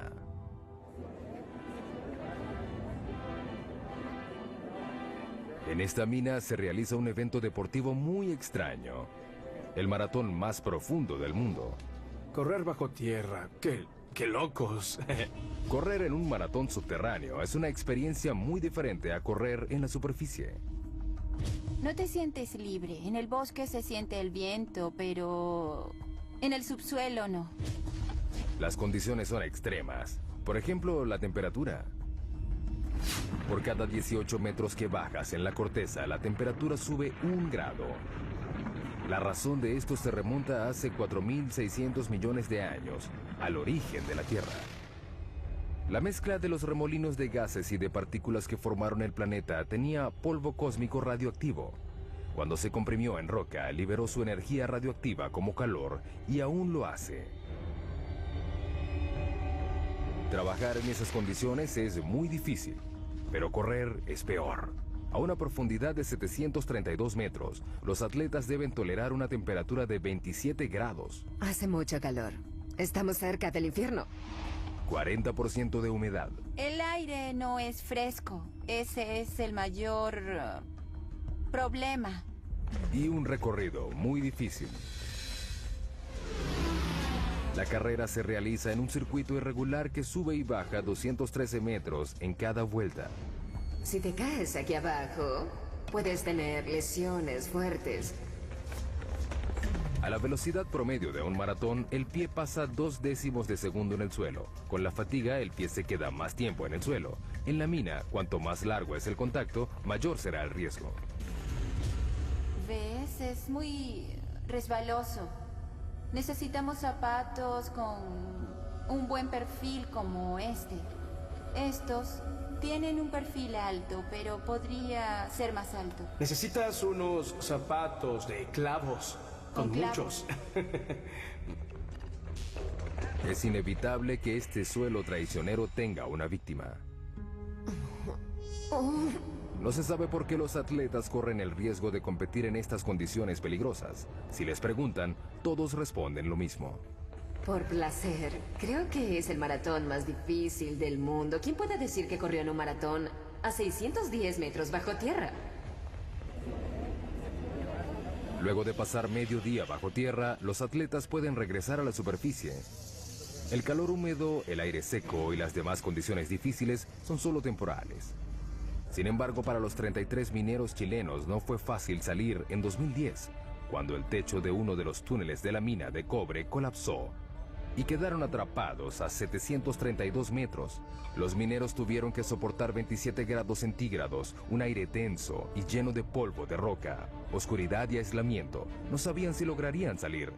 En esta mina se realiza un evento deportivo muy extraño. El maratón más profundo del mundo. Correr bajo tierra. ¡Qué locos! Correr en un maratón subterráneo es una experiencia muy diferente a correr en la superficie. No te sientes libre. En el bosque se siente el viento, pero en el subsuelo no. Las condiciones son extremas. Por ejemplo, la temperatura. Por cada 18 metros que bajas en la corteza, la temperatura sube 1 grado. La razón de esto se remonta a hace 4.600 millones de años, al origen de la Tierra. La mezcla de los remolinos de gases y de partículas que formaron el planeta tenía polvo cósmico radioactivo. Cuando se comprimió en roca, liberó su energía radioactiva como calor y aún lo hace. Trabajar en esas condiciones es muy difícil, pero correr es peor. A una profundidad de 732 metros, los atletas deben tolerar una temperatura de 27 grados. Hace mucho calor. Estamos cerca del infierno. 40% de humedad. El aire no es fresco. Ese es el mayor problema. Y un recorrido muy difícil. La carrera se realiza en un circuito irregular que sube y baja 213 metros en cada vuelta. Si te caes aquí abajo, puedes tener lesiones fuertes. A la velocidad promedio de un maratón, el pie pasa 0.2 de segundo en el suelo. Con la fatiga, el pie se queda más tiempo en el suelo. En la mina, cuanto más largo es el contacto, mayor será el riesgo. ¿Ves? Es muy resbaloso. Necesitamos zapatos con un buen perfil como este. Estos tienen un perfil alto, pero podría ser más alto. Necesitas unos zapatos de clavos. Con muchos. Es inevitable que este suelo traicionero tenga una víctima. No se sabe por qué los atletas corren el riesgo de competir en estas condiciones peligrosas. Si les preguntan, todos responden lo mismo. Por placer. Creo que es el maratón más difícil del mundo. ¿Quién puede decir que corrió en un maratón a 610 metros bajo tierra? Luego de pasar medio día bajo tierra, los atletas pueden regresar a la superficie. El calor húmedo, el aire seco y las demás condiciones difíciles son solo temporales. Sin embargo, para los 33 mineros chilenos no fue fácil salir en 2010, cuando el techo de uno de los túneles de la mina de cobre colapsó y quedaron atrapados a 732 metros. Los mineros tuvieron que soportar 27 grados centígrados, un aire denso y lleno de polvo de roca, oscuridad y aislamiento. No sabían si lograrían salir.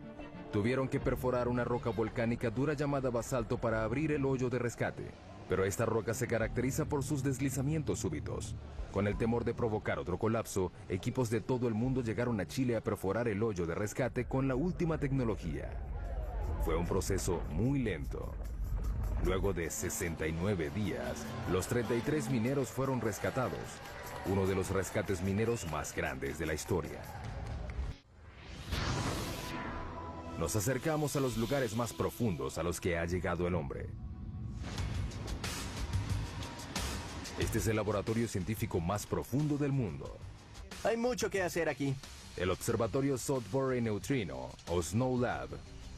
Tuvieron que perforar una roca volcánica dura llamada basalto para abrir el hoyo de rescate. Pero esta roca se caracteriza por sus deslizamientos súbitos. Con el temor de provocar otro colapso, equipos de todo el mundo llegaron a Chile a perforar el hoyo de rescate con la última tecnología. Fue un proceso muy lento. Luego de 69 días, los 33 mineros fueron rescatados, uno de los rescates mineros más grandes de la historia. Nos acercamos a los lugares más profundos a los que ha llegado el hombre. Este es el laboratorio científico más profundo del mundo. Hay mucho que hacer aquí. El observatorio Sudbury Neutrino, o Snow Lab,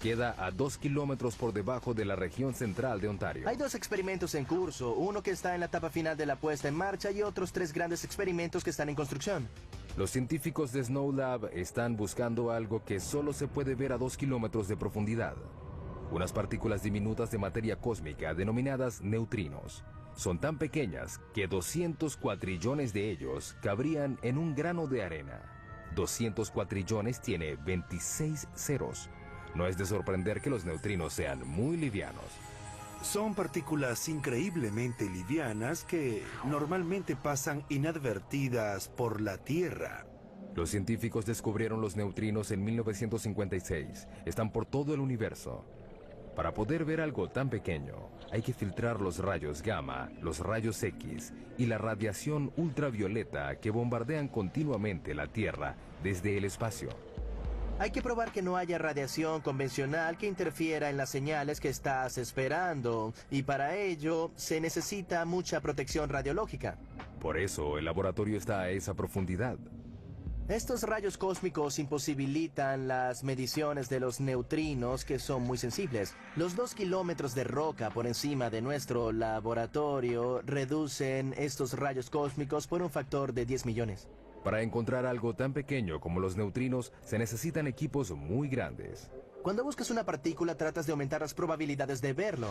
queda a 2 kilómetros por debajo de la región central de Ontario. Hay 2 experimentos en curso, uno que está en la etapa final de la puesta en marcha y otros 3 grandes experimentos que están en construcción. Los científicos de Snow Lab están buscando algo que solo se puede ver a 2 kilómetros de profundidad. Unas partículas diminutas de materia cósmica denominadas neutrinos. Son tan pequeñas que 200 cuatrillones de ellos cabrían en un grano de arena. 200 cuatrillones tiene 26 ceros. No es de sorprender que los neutrinos sean muy livianos. Son partículas increíblemente livianas que normalmente pasan inadvertidas por la Tierra. Los científicos descubrieron los neutrinos en 1956. Están por todo el universo. Para poder ver algo tan pequeño, hay que filtrar los rayos gamma, los rayos X y la radiación ultravioleta que bombardean continuamente la Tierra desde el espacio. Hay que probar que no haya radiación convencional que interfiera en las señales que estás esperando, y para ello se necesita mucha protección radiológica. Por eso el laboratorio está a esa profundidad. Estos rayos cósmicos imposibilitan las mediciones de los neutrinos, que son muy sensibles. Los 2 kilómetros de roca por encima de nuestro laboratorio reducen estos rayos cósmicos por un factor de 10 millones. Para encontrar algo tan pequeño como los neutrinos, se necesitan equipos muy grandes. Cuando buscas una partícula, tratas de aumentar las probabilidades de verlo.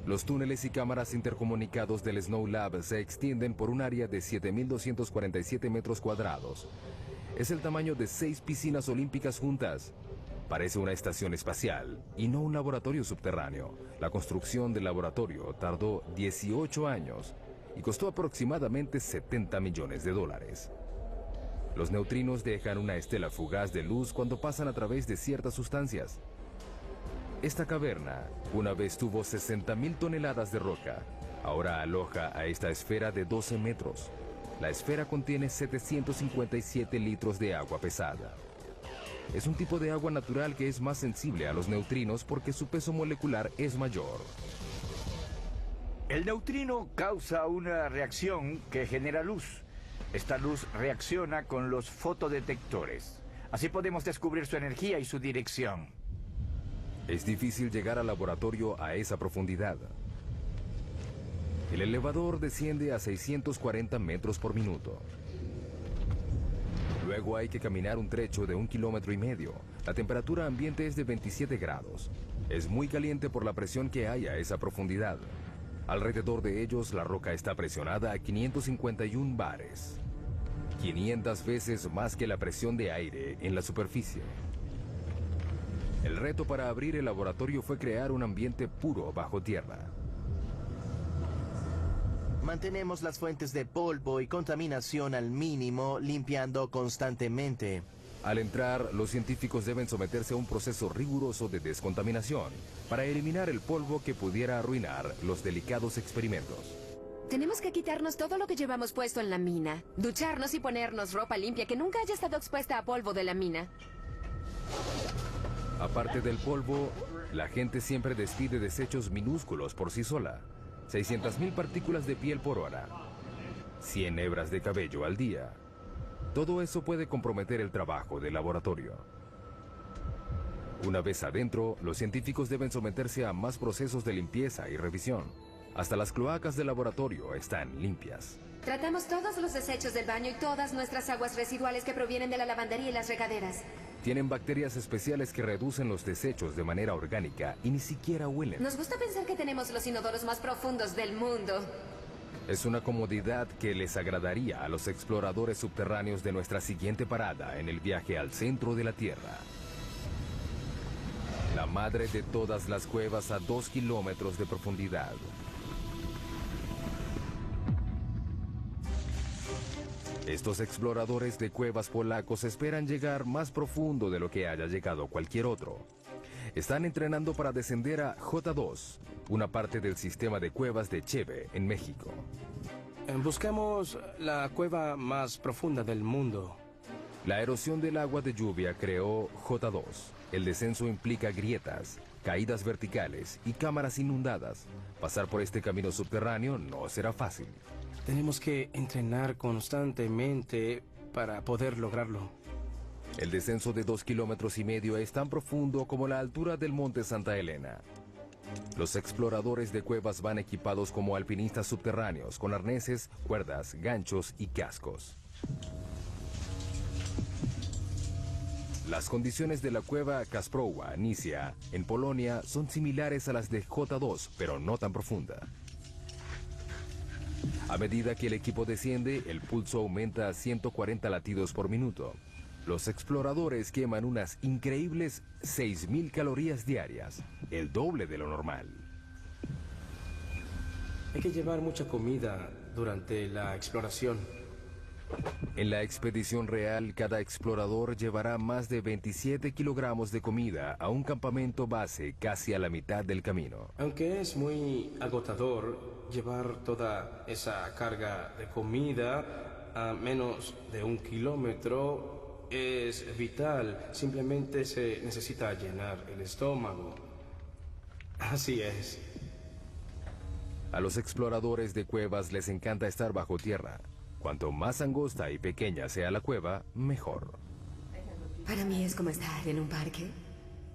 Los túneles y cámaras intercomunicados del Snow Lab se extienden por un área de 7.247 metros cuadrados. Es el tamaño de 6 piscinas olímpicas juntas. Parece una estación espacial y no un laboratorio subterráneo. La construcción del laboratorio tardó 18 años y costó aproximadamente $70 millones. Los neutrinos dejan una estela fugaz de luz cuando pasan a través de ciertas sustancias. Esta caverna una vez tuvo 60.000 toneladas de roca. Ahora aloja a esta esfera de 12 metros. La esfera contiene 757 litros de agua pesada. Es un tipo de agua natural que es más sensible a los neutrinos porque su peso molecular es mayor. El neutrino causa una reacción que genera luz. Esta luz reacciona con los fotodetectores. Así podemos descubrir su energía y su dirección. Es difícil llegar al laboratorio a esa profundidad. El elevador desciende a 640 metros por minuto. Luego hay que caminar un trecho de 1,5 kilómetros. La temperatura ambiente es de 27 grados. Es muy caliente por la presión que hay a esa profundidad. Alrededor de ellos, la roca está presionada a 551 bares. 500 veces más que la presión de aire en la superficie. El reto para abrir el laboratorio fue crear un ambiente puro bajo tierra. Mantenemos las fuentes de polvo y contaminación al mínimo, limpiando constantemente. Al entrar, los científicos deben someterse a un proceso riguroso de descontaminación para eliminar el polvo que pudiera arruinar los delicados experimentos. Tenemos que quitarnos todo lo que llevamos puesto en la mina. Ducharnos y ponernos ropa limpia que nunca haya estado expuesta a polvo de la mina. Aparte del polvo, la gente siempre despide desechos minúsculos por sí sola. 600.000 partículas de piel por hora. 100 hebras de cabello al día. Todo eso puede comprometer el trabajo del laboratorio. Una vez adentro, los científicos deben someterse a más procesos de limpieza y revisión. Hasta las cloacas del laboratorio están limpias. Tratamos todos los desechos del baño y todas nuestras aguas residuales que provienen de la lavandería y las regaderas. Tienen bacterias especiales que reducen los desechos de manera orgánica y ni siquiera huelen. Nos gusta pensar que tenemos los inodoros más profundos del mundo. Es una comodidad que les agradaría a los exploradores subterráneos de nuestra siguiente parada en el viaje al centro de la Tierra. La madre de todas las cuevas a 2 kilómetros de profundidad. Estos exploradores de cuevas polacos esperan llegar más profundo de lo que haya llegado cualquier otro. Están entrenando para descender a J2, una parte del sistema de cuevas de Cheve, en México. Buscamos la cueva más profunda del mundo. La erosión del agua de lluvia creó J2. El descenso implica grietas, caídas verticales y cámaras inundadas. Pasar por este camino subterráneo no será fácil. Tenemos que entrenar constantemente para poder lograrlo. El descenso de 2,5 kilómetros es tan profundo como la altura del monte Santa Elena. Los exploradores de cuevas van equipados como alpinistas subterráneos, con arneses, cuerdas, ganchos y cascos. Las condiciones de la cueva Kasprowa, Nisia, en Polonia, son similares a las de J2, pero no tan profunda. A medida que el equipo desciende, el pulso aumenta a 140 latidos por minuto. Los exploradores queman unas increíbles 6.000 calorías diarias, el doble de lo normal. Hay que llevar mucha comida durante la exploración. En la expedición real, cada explorador llevará más de 27 kilogramos de comida a un campamento base casi a la mitad del camino. Aunque es muy agotador llevar toda esa carga de comida a menos de 1 kilómetro, es vital. Simplemente se necesita llenar el estómago. Así es. A los exploradores de cuevas les encanta estar bajo tierra. Cuanto más angosta y pequeña sea la cueva, mejor. Para mí es como estar en un parque,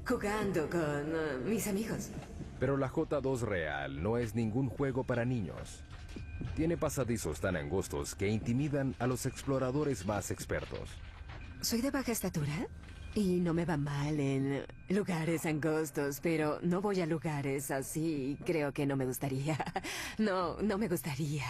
jugando con mis amigos. Pero la J2 real no es ningún juego para niños. Tiene pasadizos tan angostos que intimidan a los exploradores más expertos. Soy de baja estatura y no me va mal en lugares angostos, pero no voy a lugares así. Creo que no me gustaría. No me gustaría.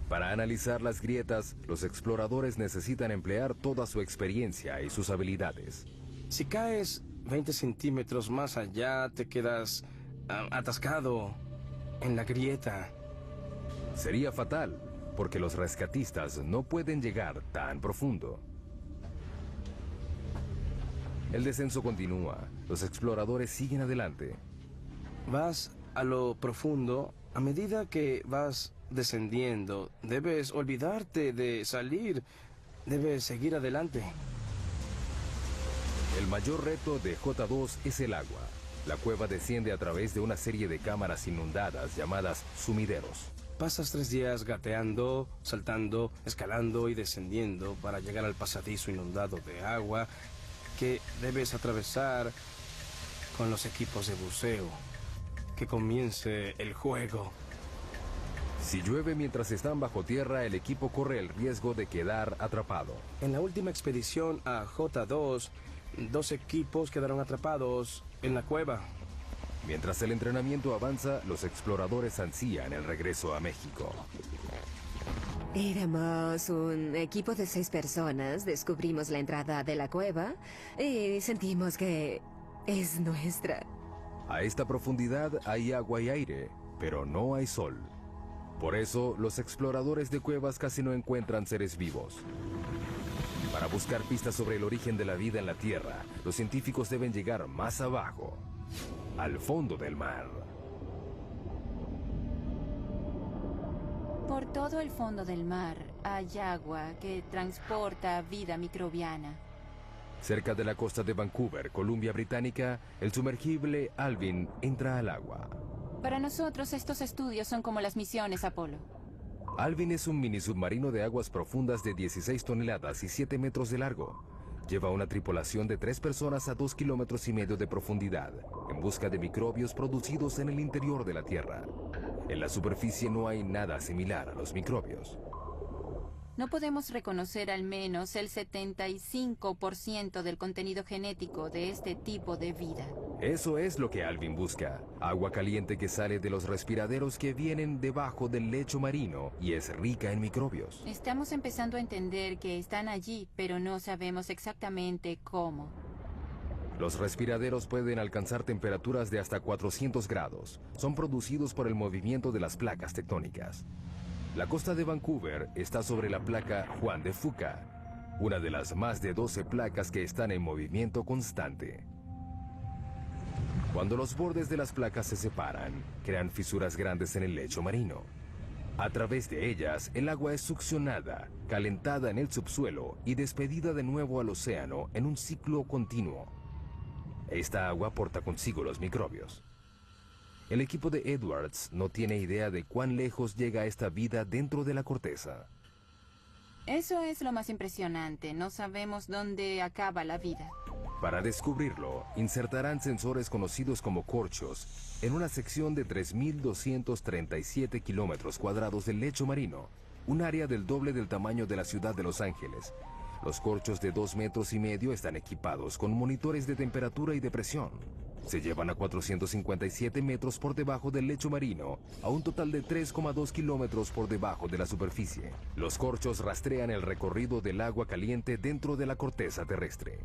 Para analizar las grietas, los exploradores necesitan emplear toda su experiencia y sus habilidades. Si caes 20 centímetros más allá, te quedas atascado en la grieta. Sería fatal, porque los rescatistas no pueden llegar tan profundo. El descenso continúa. Los exploradores siguen adelante. Vas a lo profundo. A medida que vas descendiendo, debes olvidarte de salir. Debes seguir adelante. El mayor reto de J2 es el agua. La cueva desciende a través de una serie de cámaras inundadas llamadas sumideros. Pasas 3 días gateando, saltando, escalando y descendiendo para llegar al pasadizo inundado de agua que debes atravesar con los equipos de buceo. Que comience el juego. Si llueve mientras están bajo tierra, el equipo corre el riesgo de quedar atrapado. En la última expedición a J2, 2 equipos quedaron atrapados en la cueva. Mientras el entrenamiento avanza, los exploradores ansían el regreso a México. Éramos un equipo de 6 personas, descubrimos la entrada de la cueva y sentimos que es nuestra. A esta profundidad hay agua y aire, pero no hay sol. Por eso, los exploradores de cuevas casi no encuentran seres vivos. Para buscar pistas sobre el origen de la vida en la Tierra, los científicos deben llegar más abajo, al fondo del mar. Por todo el fondo del mar hay agua que transporta vida microbiana. Cerca de la costa de Vancouver, Columbia Británica, el sumergible Alvin entra al agua. Para nosotros estos estudios son como las misiones Apolo. Alvin es un mini submarino de aguas profundas de 16 toneladas y 7 metros de largo. Lleva una tripulación de 3 personas a 2,5 kilómetros de profundidad, en busca de microbios producidos en el interior de la Tierra. En la superficie no hay nada similar a los microbios. No podemos reconocer al menos el 75% del contenido genético de este tipo de vida. Eso es lo que Alvin busca. Agua caliente que sale de los respiraderos que vienen debajo del lecho marino y es rica en microbios. Estamos empezando a entender que están allí, pero no sabemos exactamente cómo. Los respiraderos pueden alcanzar temperaturas de hasta 400 grados. Son producidos por el movimiento de las placas tectónicas. La costa de Vancouver está sobre la placa Juan de Fuca, una de las más de 12 placas que están en movimiento constante. Cuando los bordes de las placas se separan, crean fisuras grandes en el lecho marino. A través de ellas, el agua es succionada, calentada en el subsuelo y despedida de nuevo al océano en un ciclo continuo. Esta agua porta consigo los microbios. El equipo de Edwards no tiene idea de cuán lejos llega esta vida dentro de la corteza. Eso es lo más impresionante. No sabemos dónde acaba la vida. Para descubrirlo, insertarán sensores conocidos como corchos en una sección de 3.237 kilómetros cuadrados del lecho marino, un área del doble del tamaño de la ciudad de Los Ángeles. Los corchos de 2,5 metros están equipados con monitores de temperatura y de presión. Se llevan a 457 metros por debajo del lecho marino, a un total de 3,2 kilómetros por debajo de la superficie. Los corchos rastrean el recorrido del agua caliente dentro de la corteza terrestre.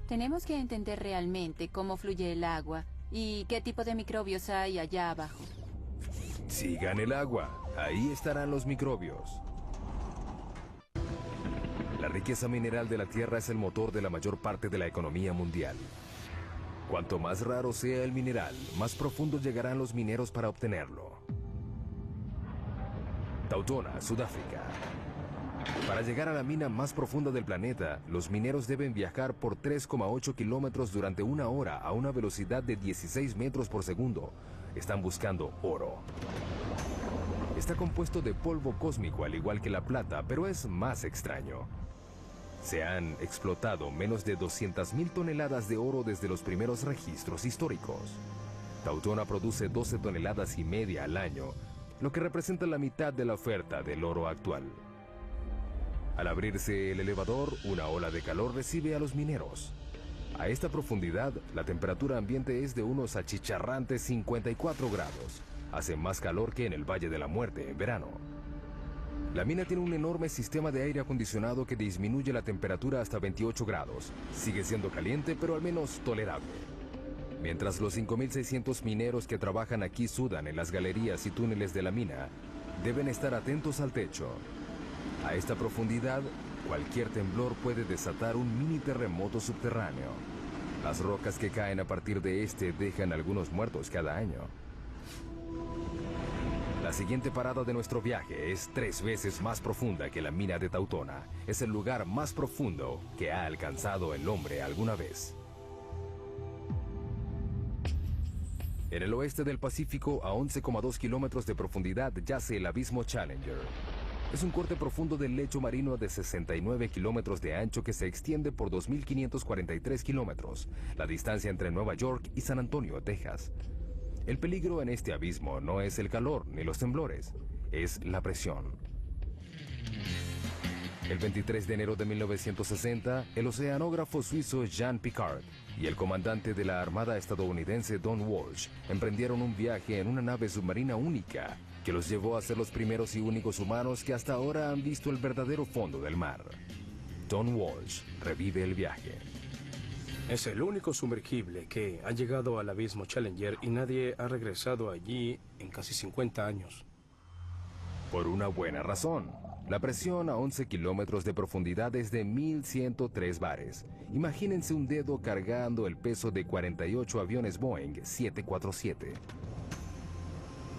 Tenemos que entender realmente cómo fluye el agua y qué tipo de microbios hay allá abajo. Sigan el agua, ahí estarán los microbios. La riqueza mineral de la Tierra es el motor de la mayor parte de la economía mundial. Cuanto más raro sea el mineral, más profundo llegarán los mineros para obtenerlo. Tautona, Sudáfrica. Para llegar a la mina más profunda del planeta, los mineros deben viajar por 3,8 kilómetros durante 1 hora a una velocidad de 16 metros por segundo. Están buscando oro. Está compuesto de polvo cósmico al igual que la plata, pero es más extraño. Se han explotado menos de 200,000 toneladas de oro desde los primeros registros históricos. Tautona produce 12,5 toneladas al año, lo que representa la mitad de la oferta del oro actual. Al abrirse el elevador, una ola de calor recibe a los mineros. A esta profundidad, la temperatura ambiente es de unos achicharrantes 54 grados. Hace más calor que en el Valle de la Muerte en verano. La mina tiene un enorme sistema de aire acondicionado que disminuye la temperatura hasta 28 grados. Sigue siendo caliente, pero al menos tolerable. Mientras los 5.600 mineros que trabajan aquí sudan en las galerías y túneles de la mina, deben estar atentos al techo. A esta profundidad, cualquier temblor puede desatar un mini terremoto subterráneo. Las rocas que caen a partir de este dejan algunos muertos cada año. La siguiente parada de nuestro viaje es 3 veces más profunda que la mina de Tautona. Es el lugar más profundo que ha alcanzado el hombre alguna vez. En el oeste del Pacífico, a 11,2 kilómetros de profundidad, yace el abismo Challenger. Es un corte profundo del lecho marino de 69 kilómetros de ancho que se extiende por 2.543 kilómetros, la distancia entre Nueva York y San Antonio, Texas. El peligro en este abismo no es el calor ni los temblores, es la presión. El 23 de enero de 1960, el oceanógrafo suizo Jean Piccard y el comandante de la Armada estadounidense Don Walsh emprendieron un viaje en una nave submarina única que los llevó a ser los primeros y únicos humanos que hasta ahora han visto el verdadero fondo del mar. Don Walsh revive el viaje. Es el único sumergible que ha llegado al abismo Challenger y nadie ha regresado allí en casi 50 años. Por una buena razón. La presión a 11 kilómetros de profundidad es de 1.103 bares. Imagínense un dedo cargando el peso de 48 aviones Boeing 747.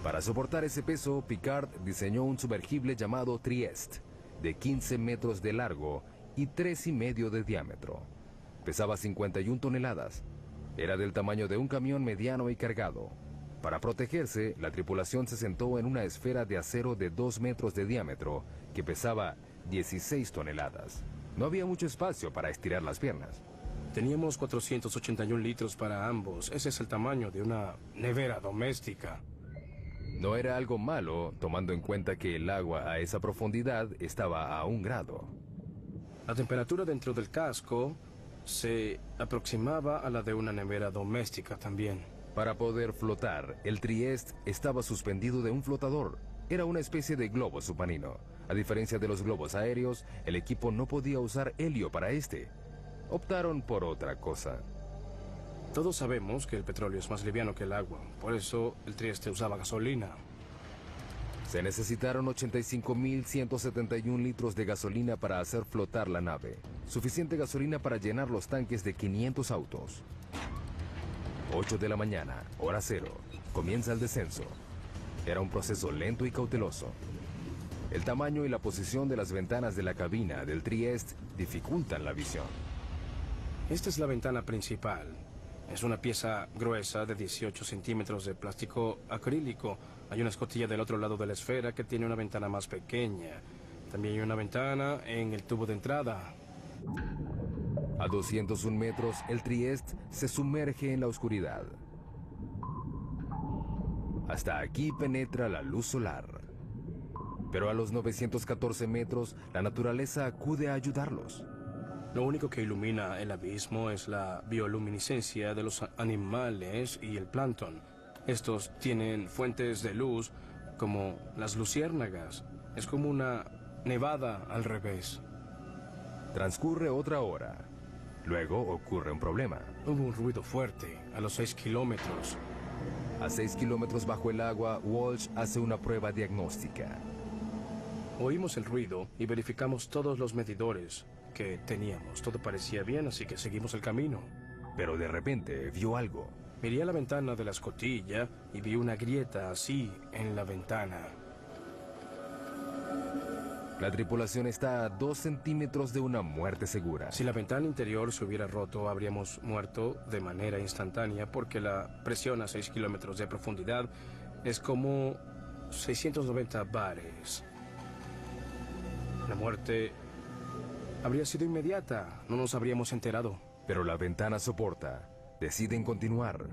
Para soportar ese peso, Piccard diseñó un sumergible llamado Trieste, de 15 metros de largo y 3,5 de diámetro. Pesaba 51 toneladas. Era del tamaño de un camión mediano y cargado. Para protegerse, la tripulación se sentó en una esfera de acero de 2 metros de diámetro que pesaba 16 toneladas. No había mucho espacio para estirar las piernas. Teníamos 481 litros para ambos. Ese es el tamaño de una nevera doméstica. No era algo malo, tomando en cuenta que el agua a esa profundidad estaba a 1 grado. La temperatura dentro del casco se aproximaba a la de una nevera doméstica también. Para poder flotar, el Trieste estaba suspendido de un flotador. Era una especie de globo submarino. A diferencia de los globos aéreos, el equipo no podía usar helio para este. Optaron por otra cosa. Todos sabemos que el petróleo es más liviano que el agua. Por eso el Trieste usaba gasolina. Se necesitaron 85.171 litros de gasolina para hacer flotar la nave. Suficiente gasolina para llenar los tanques de 500 autos. 8 de la mañana, hora cero. Comienza el descenso. Era un proceso lento y cauteloso. El tamaño y la posición de las ventanas de la cabina del Trieste dificultan la visión. Esta es la ventana principal. Es una pieza gruesa de 18 centímetros de plástico acrílico. Hay una escotilla del otro lado de la esfera que tiene una ventana más pequeña. También hay una ventana en el tubo de entrada. A 201 metros, el Trieste se sumerge en la oscuridad. Hasta aquí penetra la luz solar. Pero a los 914 metros, la naturaleza acude a ayudarlos. Lo único que ilumina el abismo es la bioluminiscencia de los animales y el plancton. Estos tienen fuentes de luz como las luciérnagas. Es como una nevada al revés. Transcurre otra hora. Luego ocurre un problema. Hubo un ruido fuerte a los 6 kilómetros. A 6 kilómetros bajo el agua, Walsh hace una prueba diagnóstica. Oímos el ruido y verificamos todos los medidores que teníamos. Todo parecía bien, así que seguimos el camino. Pero de repente vio algo. Miré a la ventana de la escotilla y vi una grieta así en la ventana. La tripulación está a 2 centímetros de una muerte segura. Si la ventana interior se hubiera roto, habríamos muerto de manera instantánea porque la presión a 6 kilómetros de profundidad es como 690 bares. La muerte habría sido inmediata, no nos habríamos enterado. Pero la ventana soporta. Deciden continuar.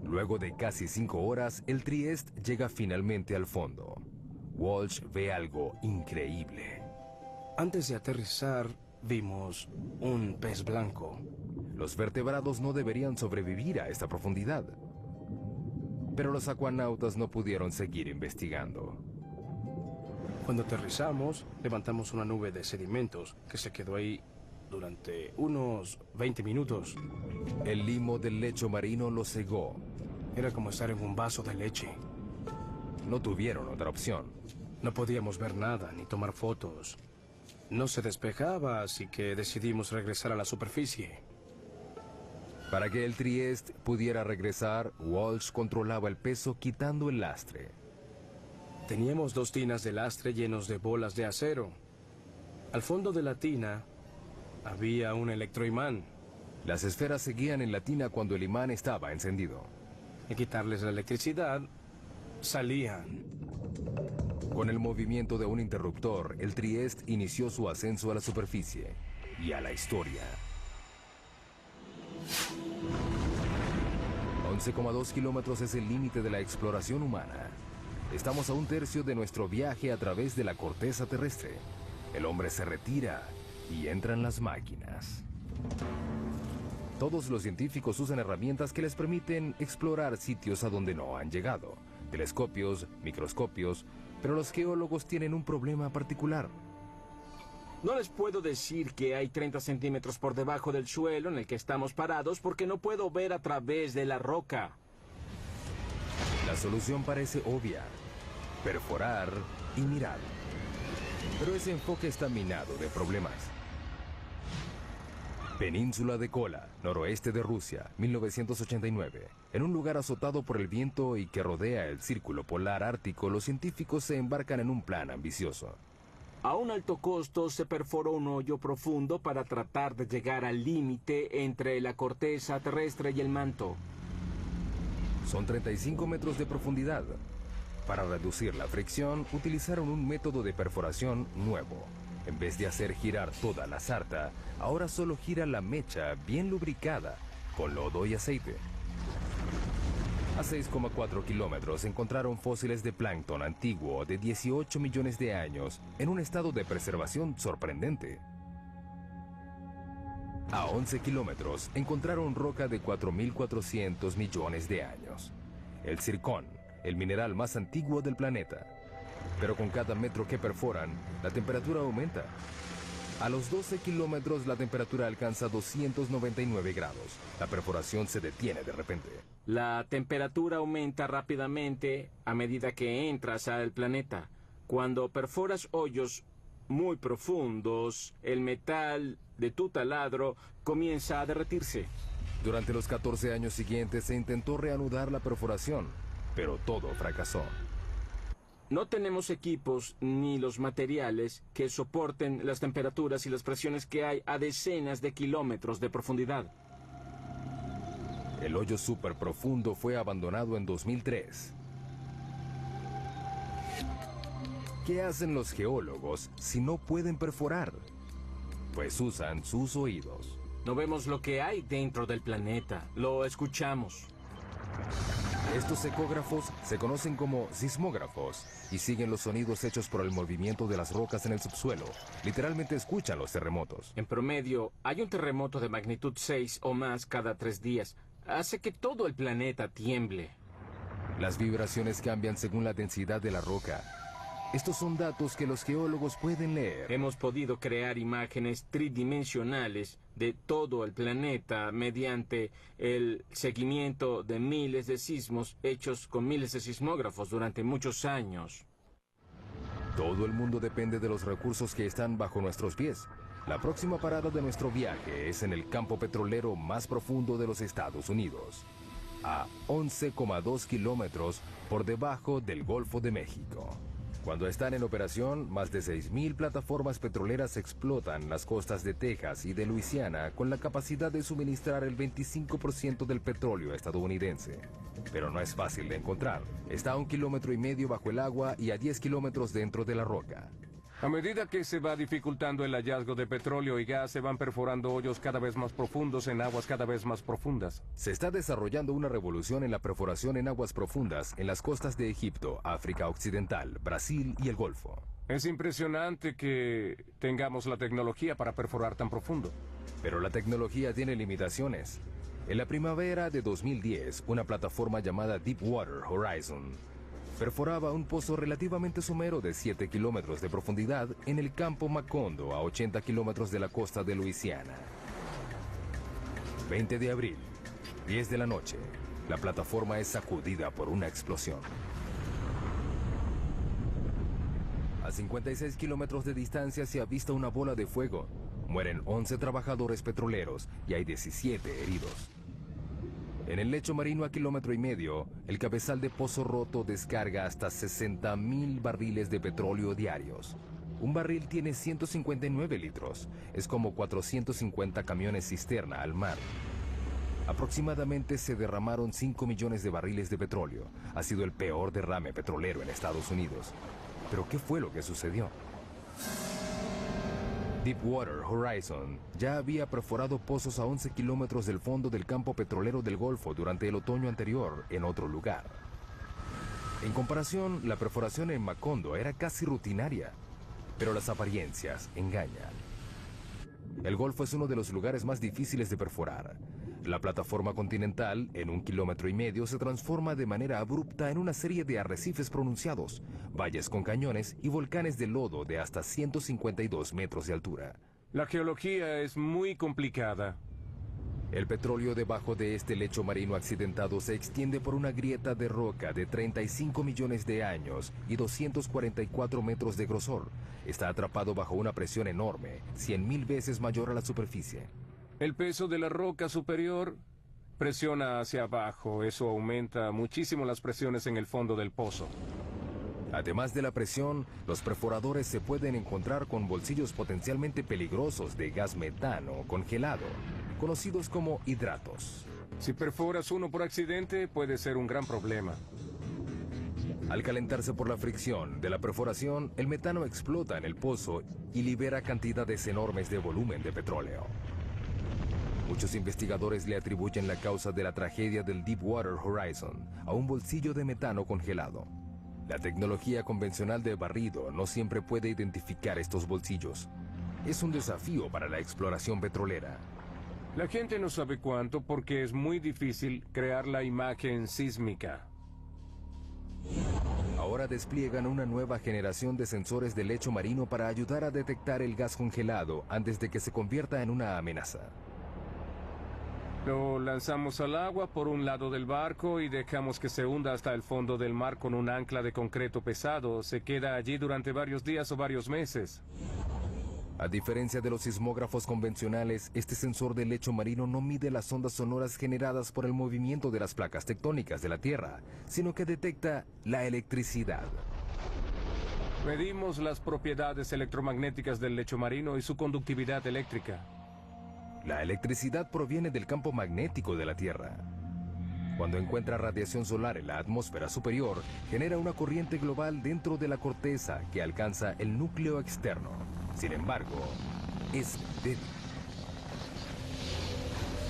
Luego de casi 5 horas, el Trieste llega finalmente al fondo. Walsh ve algo increíble. Antes de aterrizar, vimos un pez blanco. Los vertebrados no deberían sobrevivir a esta profundidad. Pero los acuanautas no pudieron seguir investigando. Cuando aterrizamos, levantamos una nube de sedimentos que se quedó ahí durante unos 20 minutos. El limo del lecho marino lo cegó. Era como estar en un vaso de leche. No tuvieron otra opción. No podíamos ver nada ni tomar fotos. No se despejaba, así que decidimos regresar a la superficie. Para que el Trieste pudiera regresar, Walsh controlaba el peso quitando el lastre. Teníamos 2 tinas de lastre llenos de bolas de acero. Al fondo de la tina había un electroimán. Las esferas seguían en la tina cuando el imán estaba encendido. Al quitarles la electricidad, salían. Con el movimiento de un interruptor, el Trieste inició su ascenso a la superficie y a la historia. 11,2 kilómetros es el límite de la exploración humana. Estamos a 1/3 de nuestro viaje a través de la corteza terrestre. El hombre se retira y entran las máquinas. Todos los científicos usan herramientas que les permiten explorar sitios a donde no han llegado. Telescopios, microscopios, pero los geólogos tienen un problema particular. No les puedo decir que hay 30 centímetros por debajo del suelo en el que estamos parados porque no puedo ver a través de la roca. La solución parece obvia: perforar y mirar. Pero ese enfoque está minado de problemas. Península de Kola, noroeste de Rusia, 1989. En un lugar azotado por el viento y que rodea el círculo polar ártico, los científicos se embarcan en un plan ambicioso. A un alto costo se perforó un hoyo profundo para tratar de llegar al límite entre la corteza terrestre y el manto. Son 35 metros de profundidad. Para reducir la fricción, utilizaron un método de perforación nuevo. En vez de hacer girar toda la sarta, ahora solo gira la mecha bien lubricada, con lodo y aceite. A 6,4 kilómetros encontraron fósiles de plancton antiguo de 18 millones de años en un estado de preservación sorprendente. A 11 kilómetros encontraron roca de 4.400 millones de años. El zircón, el mineral más antiguo del planeta. Pero con cada metro que perforan, la temperatura aumenta. A los 12 kilómetros la temperatura alcanza 299 grados. La perforación se detiene de repente. La temperatura aumenta rápidamente a medida que entras al planeta. Cuando perforas hoyos muy profundos, el metal de tu taladro comienza a derretirse. Durante los 14 años siguientes se intentó reanudar la perforación, pero todo fracasó. No tenemos equipos ni los materiales que soporten las temperaturas y las presiones que hay a decenas de kilómetros de profundidad. El hoyo súper profundo fue abandonado en 2003. ¿Qué hacen los geólogos si no pueden perforar? Pues usan sus oídos. No vemos lo que hay dentro del planeta, lo escuchamos. Estos ecógrafos se conocen como sismógrafos y siguen los sonidos hechos por el movimiento de las rocas en el subsuelo. Literalmente escuchan los terremotos. En promedio, hay un terremoto de magnitud 6 o más cada 3 días. Hace que todo el planeta tiemble. Las vibraciones cambian según la densidad de la roca. Estos son datos que los geólogos pueden leer. Hemos podido crear imágenes tridimensionales de todo el planeta mediante el seguimiento de miles de sismos hechos con miles de sismógrafos durante muchos años. Todo el mundo depende de los recursos que están bajo nuestros pies. La próxima parada de nuestro viaje es en el campo petrolero más profundo de los Estados Unidos, a 11,2 kilómetros por debajo del Golfo de México. Cuando están en operación, más de 6.000 plataformas petroleras explotan las costas de Texas y de Luisiana con la capacidad de suministrar el 25% del petróleo estadounidense. Pero no es fácil de encontrar. Está a 1,5 kilómetros bajo el agua y a 10 kilómetros dentro de la roca. A medida que se va dificultando el hallazgo de petróleo y gas, se van perforando hoyos cada vez más profundos en aguas cada vez más profundas. Se está desarrollando una revolución en la perforación en aguas profundas en las costas de Egipto, África Occidental, Brasil y el Golfo. Es impresionante que tengamos la tecnología para perforar tan profundo. Pero la tecnología tiene limitaciones. En la primavera de 2010, una plataforma llamada Deepwater Horizon perforaba un pozo relativamente somero de 7 kilómetros de profundidad en el campo Macondo, a 80 kilómetros de la costa de Luisiana. 20 de abril, 10 de la noche, la plataforma es sacudida por una explosión. A 56 kilómetros de distancia se avista una bola de fuego. Mueren 11 trabajadores petroleros y hay 17 heridos. En el lecho marino a 1,5 kilómetros, el cabezal de pozo roto descarga hasta 60.000 barriles de petróleo diarios. Un barril tiene 159 litros. Es como 450 camiones cisterna al mar. Aproximadamente se derramaron 5 millones de barriles de petróleo. Ha sido el peor derrame petrolero en Estados Unidos. ¿Pero qué fue lo que sucedió? Deepwater Horizon ya había perforado pozos a 11 kilómetros del fondo del campo petrolero del Golfo durante el otoño anterior en otro lugar. En comparación, la perforación en Macondo era casi rutinaria, pero las apariencias engañan. El Golfo es uno de los lugares más difíciles de perforar. La plataforma continental, en 1,5 kilómetros, se transforma de manera abrupta en una serie de arrecifes pronunciados, valles con cañones y volcanes de lodo de hasta 152 metros de altura. La geología es muy complicada. El petróleo debajo de este lecho marino accidentado se extiende por una grieta de roca de 35 millones de años y 244 metros de grosor. Está atrapado bajo una presión enorme, 100.000 veces mayor a la superficie. El peso de la roca superior presiona hacia abajo. Eso aumenta muchísimo las presiones en el fondo del pozo. Además de la presión, los perforadores se pueden encontrar con bolsillos potencialmente peligrosos de gas metano congelado, conocidos como hidratos. Si perforas uno por accidente, puede ser un gran problema. Al calentarse por la fricción de la perforación, el metano explota en el pozo y libera cantidades enormes de volumen de petróleo. Muchos investigadores le atribuyen la causa de la tragedia del Deepwater Horizon a un bolsillo de metano congelado. La tecnología convencional de barrido no siempre puede identificar estos bolsillos. Es un desafío para la exploración petrolera. La gente no sabe cuánto porque es muy difícil crear la imagen sísmica. Ahora despliegan una nueva generación de sensores de lecho marino para ayudar a detectar el gas congelado antes de que se convierta en una amenaza. Lo lanzamos al agua por un lado del barco y dejamos que se hunda hasta el fondo del mar con un ancla de concreto pesado. Se queda allí durante varios días o varios meses. A diferencia de los sismógrafos convencionales, este sensor de lecho marino no mide las ondas sonoras generadas por el movimiento de las placas tectónicas de la Tierra, sino que detecta la electricidad. Medimos las propiedades electromagnéticas del lecho marino y su conductividad eléctrica. La electricidad proviene del campo magnético de la Tierra. Cuando encuentra radiación solar en la atmósfera superior, genera una corriente global dentro de la corteza que alcanza el núcleo externo. Sin embargo, es débil.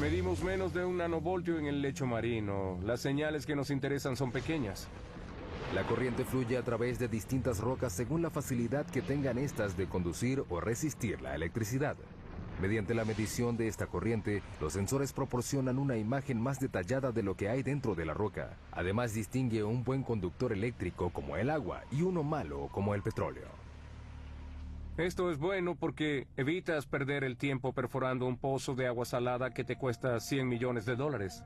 Medimos menos de 1 nanovoltio en el lecho marino. Las señales que nos interesan son pequeñas. La corriente fluye a través de distintas rocas según la facilidad que tengan estas de conducir o resistir la electricidad. Mediante la medición de esta corriente, los sensores proporcionan una imagen más detallada de lo que hay dentro de la roca. Además, distingue un buen conductor eléctrico como el agua y uno malo como el petróleo. Esto es bueno porque evitas perder el tiempo perforando un pozo de agua salada que te cuesta $100 millones.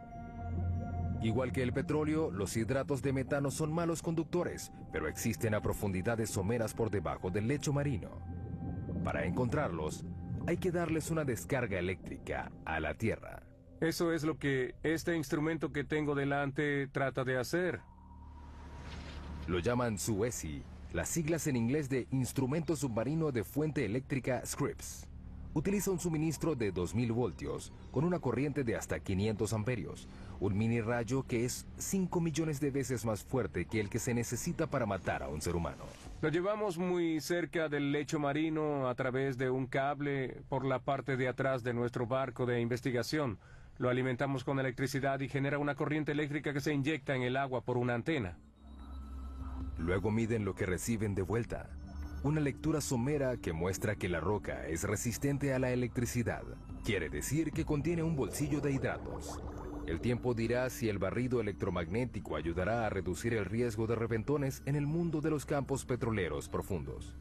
Igual que el petróleo, los hidratos de metano son malos conductores, pero existen a profundidades someras por debajo del lecho marino. Para encontrarlos, hay que darles una descarga eléctrica a la Tierra. Eso es lo que este instrumento que tengo delante trata de hacer. Lo llaman SUESI, las siglas en inglés de Instrumento Submarino de Fuente Eléctrica Scripps. Utiliza un suministro de 2000 voltios con una corriente de hasta 500 amperios, un mini rayo que es 5 millones de veces más fuerte que el que se necesita para matar a un ser humano. Lo llevamos muy cerca del lecho marino a través de un cable por la parte de atrás de nuestro barco de investigación. Lo alimentamos con electricidad y genera una corriente eléctrica que se inyecta en el agua por una antena. Luego miden lo que reciben de vuelta. Una lectura somera que muestra que la roca es resistente a la electricidad. Quiere decir que contiene un bolsillo de hidratos. El tiempo dirá si el barrido electromagnético ayudará a reducir el riesgo de reventones en el mundo de los campos petroleros profundos.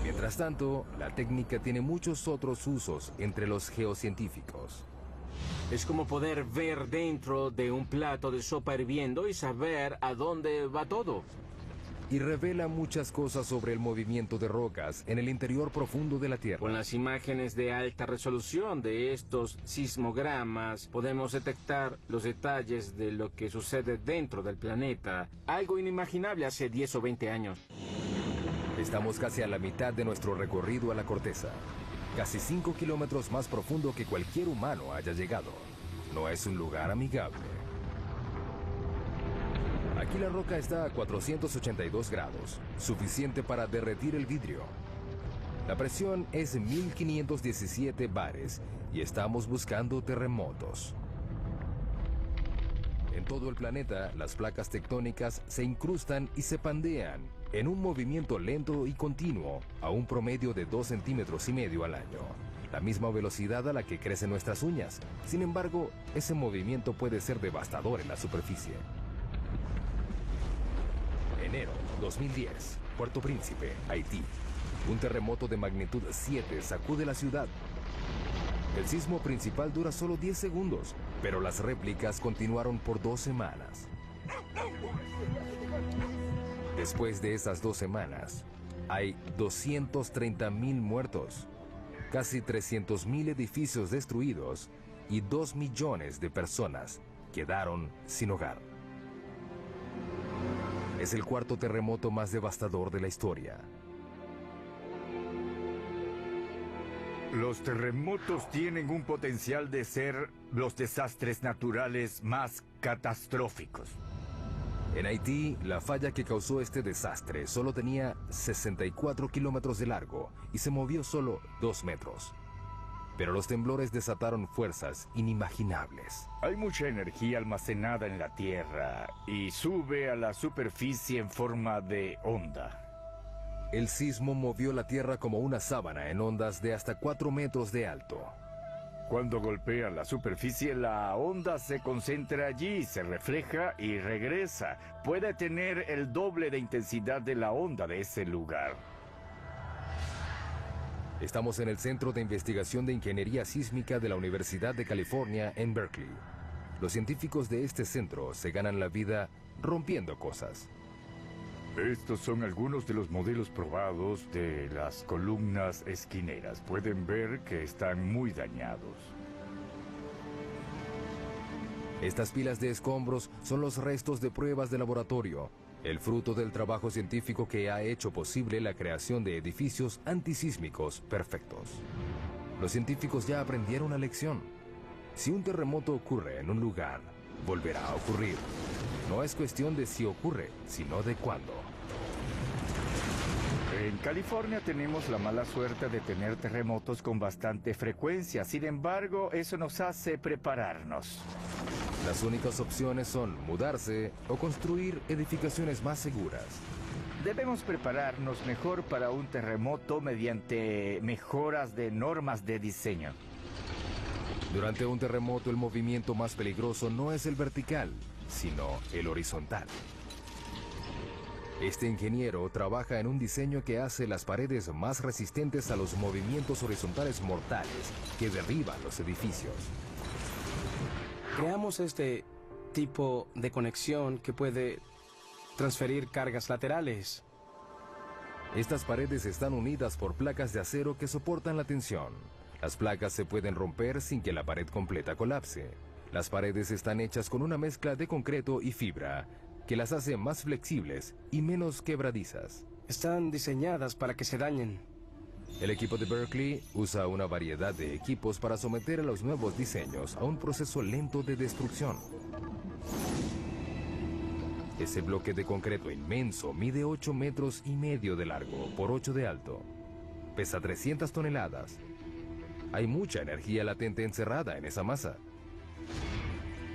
Mientras tanto, la técnica tiene muchos otros usos entre los geocientíficos. Es como poder ver dentro de un plato de sopa hirviendo y saber a dónde va todo. Y revela muchas cosas sobre el movimiento de rocas en el interior profundo de la Tierra. Con las imágenes de alta resolución de estos sismogramas, podemos detectar los detalles de lo que sucede dentro del planeta. Algo inimaginable hace 10 o 20 años. Estamos casi a la mitad de nuestro recorrido a la corteza. Casi 5 kilómetros más profundo que cualquier humano haya llegado. No es un lugar amigable. Aquí la roca está a 482 grados, suficiente para derretir el vidrio. La presión es 1517 bares y estamos buscando terremotos. En todo el planeta, las placas tectónicas se incrustan y se pandean en un movimiento lento y continuo a un promedio de 2,5 centímetros al año. La misma velocidad a la que crecen nuestras uñas. Sin embargo, ese movimiento puede ser devastador en la superficie. Enero 2010, Puerto Príncipe, Haití. Un terremoto de magnitud 7 sacude la ciudad. El sismo principal dura solo 10 segundos, pero las réplicas continuaron por 2 semanas. Después de esas 2 semanas, hay 230,000 muertos, casi 300,000 edificios destruidos y 2 millones de personas quedaron sin hogar. Es el cuarto terremoto más devastador de la historia. Los terremotos tienen un potencial de ser los desastres naturales más catastróficos. En Haití, la falla que causó este desastre solo tenía 64 kilómetros de largo y se movió solo 2 metros. Pero los temblores desataron fuerzas inimaginables. Hay mucha energía almacenada en la Tierra y sube a la superficie en forma de onda. El sismo movió la Tierra como una sábana en ondas de hasta 4 metros de alto. Cuando golpea la superficie, la onda se concentra allí, se refleja y regresa. Puede tener el doble de intensidad de la onda de ese lugar. Estamos en el Centro de Investigación de Ingeniería Sísmica de la Universidad de California en Berkeley. Los científicos de este centro se ganan la vida rompiendo cosas. Estos son algunos de los modelos probados de las columnas esquineras. Pueden ver que están muy dañados. Estas pilas de escombros son los restos de pruebas de laboratorio, el fruto del trabajo científico que ha hecho posible la creación de edificios antisísmicos perfectos. Los científicos ya aprendieron una lección. Si un terremoto ocurre en un lugar, volverá a ocurrir. No es cuestión de si ocurre, sino de cuándo. En California tenemos la mala suerte de tener terremotos con bastante frecuencia. Sin embargo, eso nos hace prepararnos. Las únicas opciones son mudarse o construir edificaciones más seguras. Debemos prepararnos mejor para un terremoto mediante mejoras de normas de diseño. Durante un terremoto, el movimiento más peligroso no es el vertical, sino el horizontal. Este ingeniero trabaja en un diseño que hace las paredes más resistentes a los movimientos horizontales mortales que derriban los edificios. Creamos este tipo de conexión que puede transferir cargas laterales. Estas paredes están unidas por placas de acero que soportan la tensión. Las placas se pueden romper sin que la pared completa colapse. Las paredes están hechas con una mezcla de concreto y fibra, que las hace más flexibles y menos quebradizas. Están diseñadas para que se dañen. El equipo de Berkeley usa una variedad de equipos para someter a los nuevos diseños a un proceso lento de destrucción. Ese bloque de concreto inmenso mide 8,5 metros de largo por 8 de alto. Pesa 300 toneladas. Hay mucha energía latente encerrada en esa masa.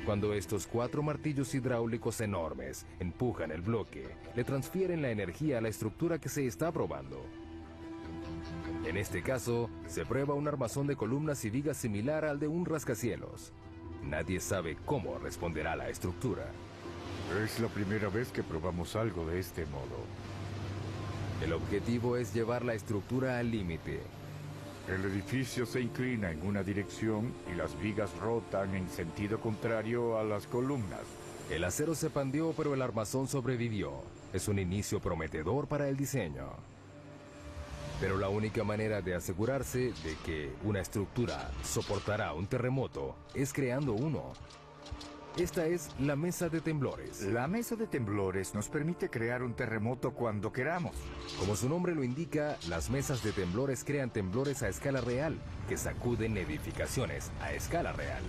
Cuando estos 4 martillos hidráulicos enormes empujan el bloque, le transfieren la energía a la estructura que se está probando. En este caso, se prueba un armazón de columnas y vigas similar al de un rascacielos. Nadie sabe cómo responderá la estructura. Es la primera vez que probamos algo de este modo. El objetivo es llevar la estructura al límite. El edificio se inclina en una dirección y las vigas rotan en sentido contrario a las columnas. El acero se pandeó, pero el armazón sobrevivió. Es un inicio prometedor para el diseño. Pero la única manera de asegurarse de que una estructura soportará un terremoto es creando uno. Esta es la mesa de temblores. La mesa de temblores nos permite crear un terremoto cuando queramos. Como su nombre lo indica, las mesas de temblores crean temblores a escala real, que sacuden edificaciones a escala real.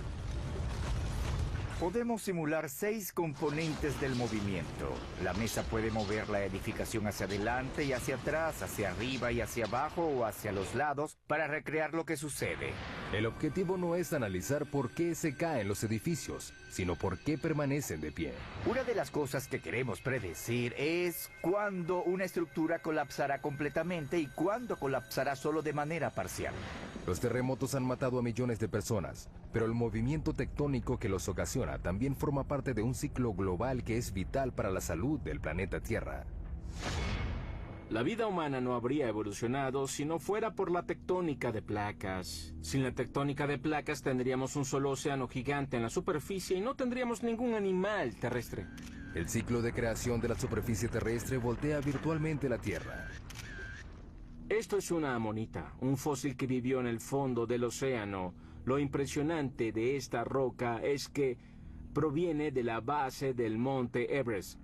Podemos simular 6 componentes del movimiento. La mesa puede mover la edificación hacia adelante y hacia atrás, hacia arriba y hacia abajo o hacia los lados para recrear lo que sucede. El objetivo no es analizar por qué se caen los edificios, sino por qué permanecen de pie. Una de las cosas que queremos predecir es cuándo una estructura colapsará completamente y cuándo colapsará solo de manera parcial. Los terremotos han matado a millones de personas, pero el movimiento tectónico que los ocasiona también forma parte de un ciclo global que es vital para la salud del planeta Tierra. La vida humana no habría evolucionado si no fuera por la tectónica de placas. Sin la tectónica de placas tendríamos un solo océano gigante en la superficie y no tendríamos ningún animal terrestre. El ciclo de creación de la superficie terrestre voltea virtualmente la Tierra. Esto es una amonita, un fósil que vivió en el fondo del océano. Lo impresionante de esta roca es que proviene de la base del monte Everest.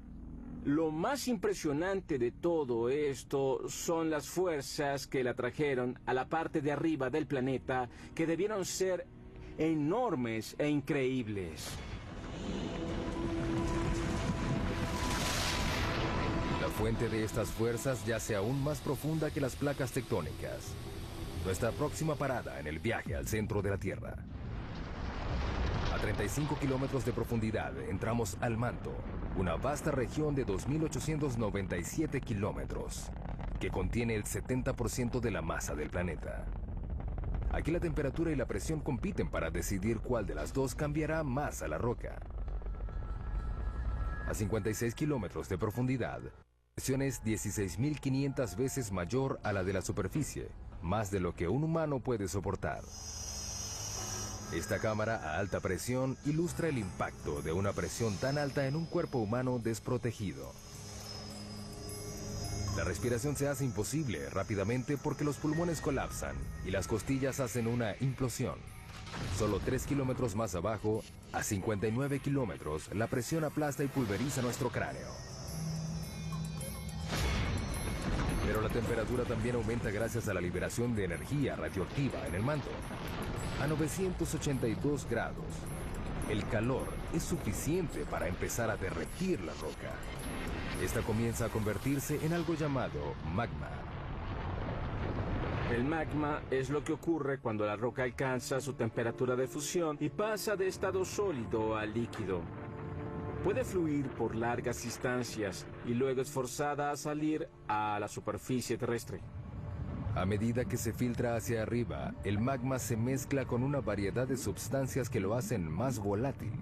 Lo más impresionante de todo esto son las fuerzas que la trajeron a la parte de arriba del planeta, que debieron ser enormes e increíbles. La fuente de estas fuerzas yace aún más profunda que las placas tectónicas. Nuestra próxima parada en el viaje al centro de la Tierra. A 35 kilómetros de profundidad entramos al manto, una vasta región de 2.897 kilómetros, que contiene el 70% de la masa del planeta. Aquí la temperatura y la presión compiten para decidir cuál de las dos cambiará más a la roca. A 56 kilómetros de profundidad, la presión es 16.500 veces mayor a la de la superficie, más de lo que un humano puede soportar. Esta cámara a alta presión ilustra el impacto de una presión tan alta en un cuerpo humano desprotegido. La respiración se hace imposible rápidamente porque los pulmones colapsan y las costillas hacen una implosión. Solo 3 kilómetros más abajo, a 59 kilómetros, la presión aplasta y pulveriza nuestro cráneo. Pero la temperatura también aumenta gracias a la liberación de energía radioactiva en el manto. A 982 grados, el calor es suficiente para empezar a derretir la roca. Esta comienza a convertirse en algo llamado magma. El magma es lo que ocurre cuando la roca alcanza su temperatura de fusión y pasa de estado sólido a líquido. Puede fluir por largas distancias y luego es forzada a salir a la superficie terrestre. A medida que se filtra hacia arriba, el magma se mezcla con una variedad de sustancias que lo hacen más volátil.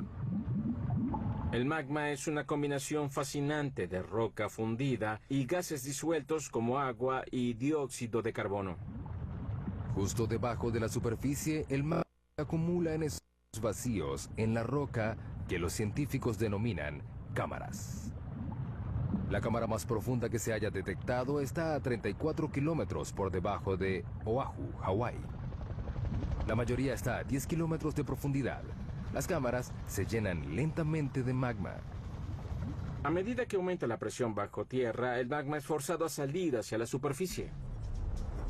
El magma es una combinación fascinante de roca fundida y gases disueltos como agua y dióxido de carbono. Justo debajo de la superficie, el magma se acumula en esos vacíos en la roca que los científicos denominan cámaras. La cámara más profunda que se haya detectado está a 34 kilómetros por debajo de Oahu, Hawái. La mayoría está a 10 kilómetros de profundidad. Las cámaras se llenan lentamente de magma. A medida que aumenta la presión bajo tierra, el magma es forzado a salir hacia la superficie.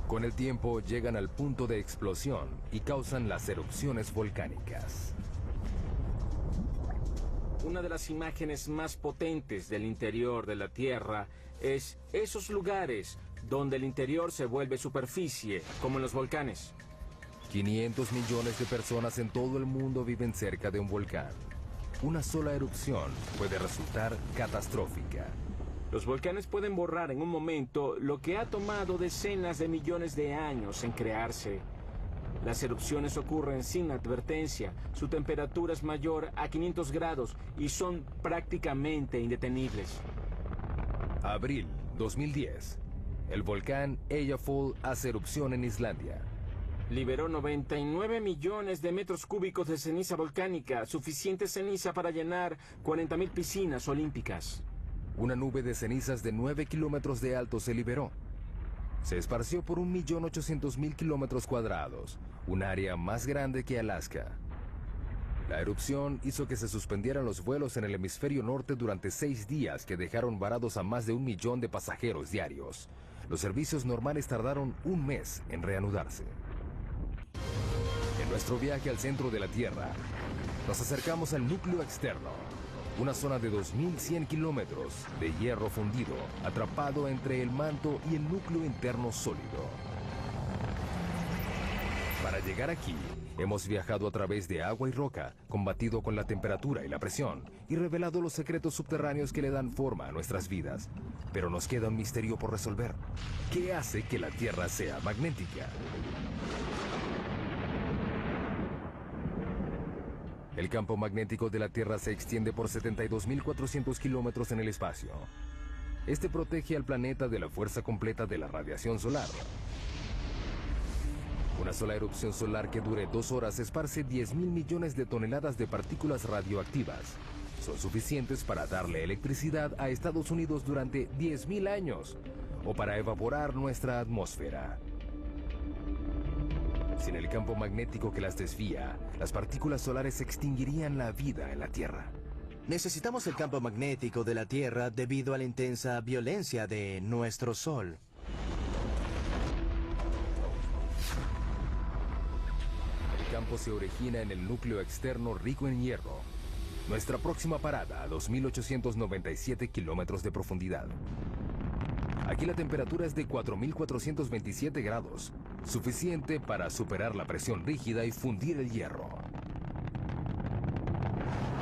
Con el tiempo llegan al punto de explosión y causan las erupciones volcánicas. Una de las imágenes más potentes del interior de la Tierra es esos lugares donde el interior se vuelve superficie, como en los volcanes. 500 millones de personas en todo el mundo viven cerca de un volcán. Una sola erupción puede resultar catastrófica. Los volcanes pueden borrar en un momento lo que ha tomado decenas de millones de años en crearse. Las erupciones ocurren sin advertencia, su temperatura es mayor a 500 grados y son prácticamente indetenibles. Abril 2010. El volcán Eyjafjall hace erupción en Islandia. Liberó 99 millones de metros cúbicos de ceniza volcánica, suficiente ceniza para llenar 40.000 piscinas olímpicas. Una nube de cenizas de 9 kilómetros de alto se liberó. Se esparció por 1.800.000 kilómetros cuadrados, un área más grande que Alaska. La erupción hizo que se suspendieran los vuelos en el hemisferio norte durante 6 días que dejaron varados a más de 1 millón de pasajeros diarios. Los servicios normales tardaron un mes en reanudarse. En nuestro viaje al centro de la Tierra, nos acercamos al núcleo externo, una zona de 2.100 kilómetros de hierro fundido, atrapado entre el manto y el núcleo interno sólido. Para llegar aquí, hemos viajado a través de agua y roca, combatido con la temperatura y la presión, y revelado los secretos subterráneos que le dan forma a nuestras vidas. Pero nos queda un misterio por resolver. ¿Qué hace que la Tierra sea magnética? El campo magnético de la Tierra se extiende por 72.400 kilómetros en el espacio. Este protege al planeta de la fuerza completa de la radiación solar. Una sola erupción solar que dure 2 horas esparce 10.000 millones de toneladas de partículas radioactivas. Son suficientes para darle electricidad a Estados Unidos durante 10.000 años, o para evaporar nuestra atmósfera. Sin el campo magnético que las desvía, las partículas solares extinguirían la vida en la Tierra. Necesitamos el campo magnético de la Tierra debido a la intensa violencia de nuestro Sol. El campo se origina en el núcleo externo rico en hierro. Nuestra próxima parada a 2.897 kilómetros de profundidad. Aquí la temperatura es de 4.427 grados, suficiente para superar la presión rígida y fundir el hierro.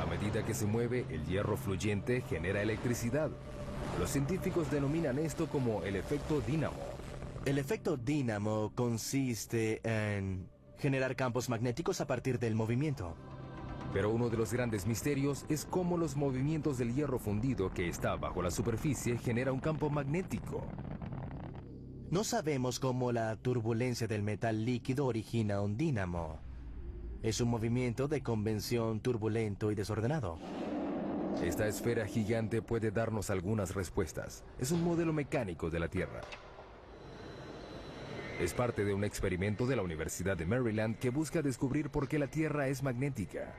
A medida que se mueve, el hierro fluyente genera electricidad. Los científicos denominan esto como el efecto dínamo. El efecto dínamo consiste en generar campos magnéticos a partir del movimiento. Pero uno de los grandes misterios es cómo los movimientos del hierro fundido que está bajo la superficie genera un campo magnético. No sabemos cómo la turbulencia del metal líquido origina un dínamo. Es un movimiento de convención turbulento y desordenado. Esta esfera gigante puede darnos algunas respuestas. Es un modelo mecánico de la Tierra. Es parte de un experimento de la Universidad de Maryland que busca descubrir por qué la Tierra es magnética.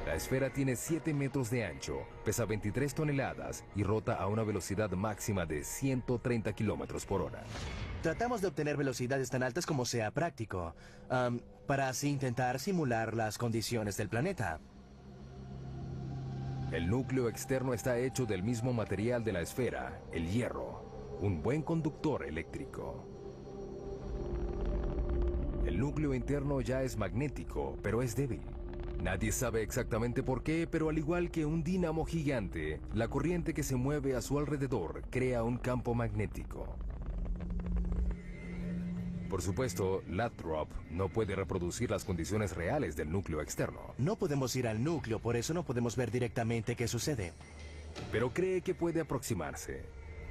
La esfera tiene 7 metros de ancho, pesa 23 toneladas y rota a una velocidad máxima de 130 kilómetros por hora. Tratamos de obtener velocidades tan altas como sea práctico, para así intentar simular las condiciones del planeta. El núcleo externo está hecho del mismo material de la esfera, el hierro, un buen conductor eléctrico. El núcleo interno ya es magnético, pero es débil. Nadie sabe exactamente por qué, pero al igual que un dínamo gigante, la corriente que se mueve a su alrededor crea un campo magnético. Por supuesto, Lathrop no puede reproducir las condiciones reales del núcleo externo. No podemos ir al núcleo, por eso no podemos ver directamente qué sucede. Pero cree que puede aproximarse.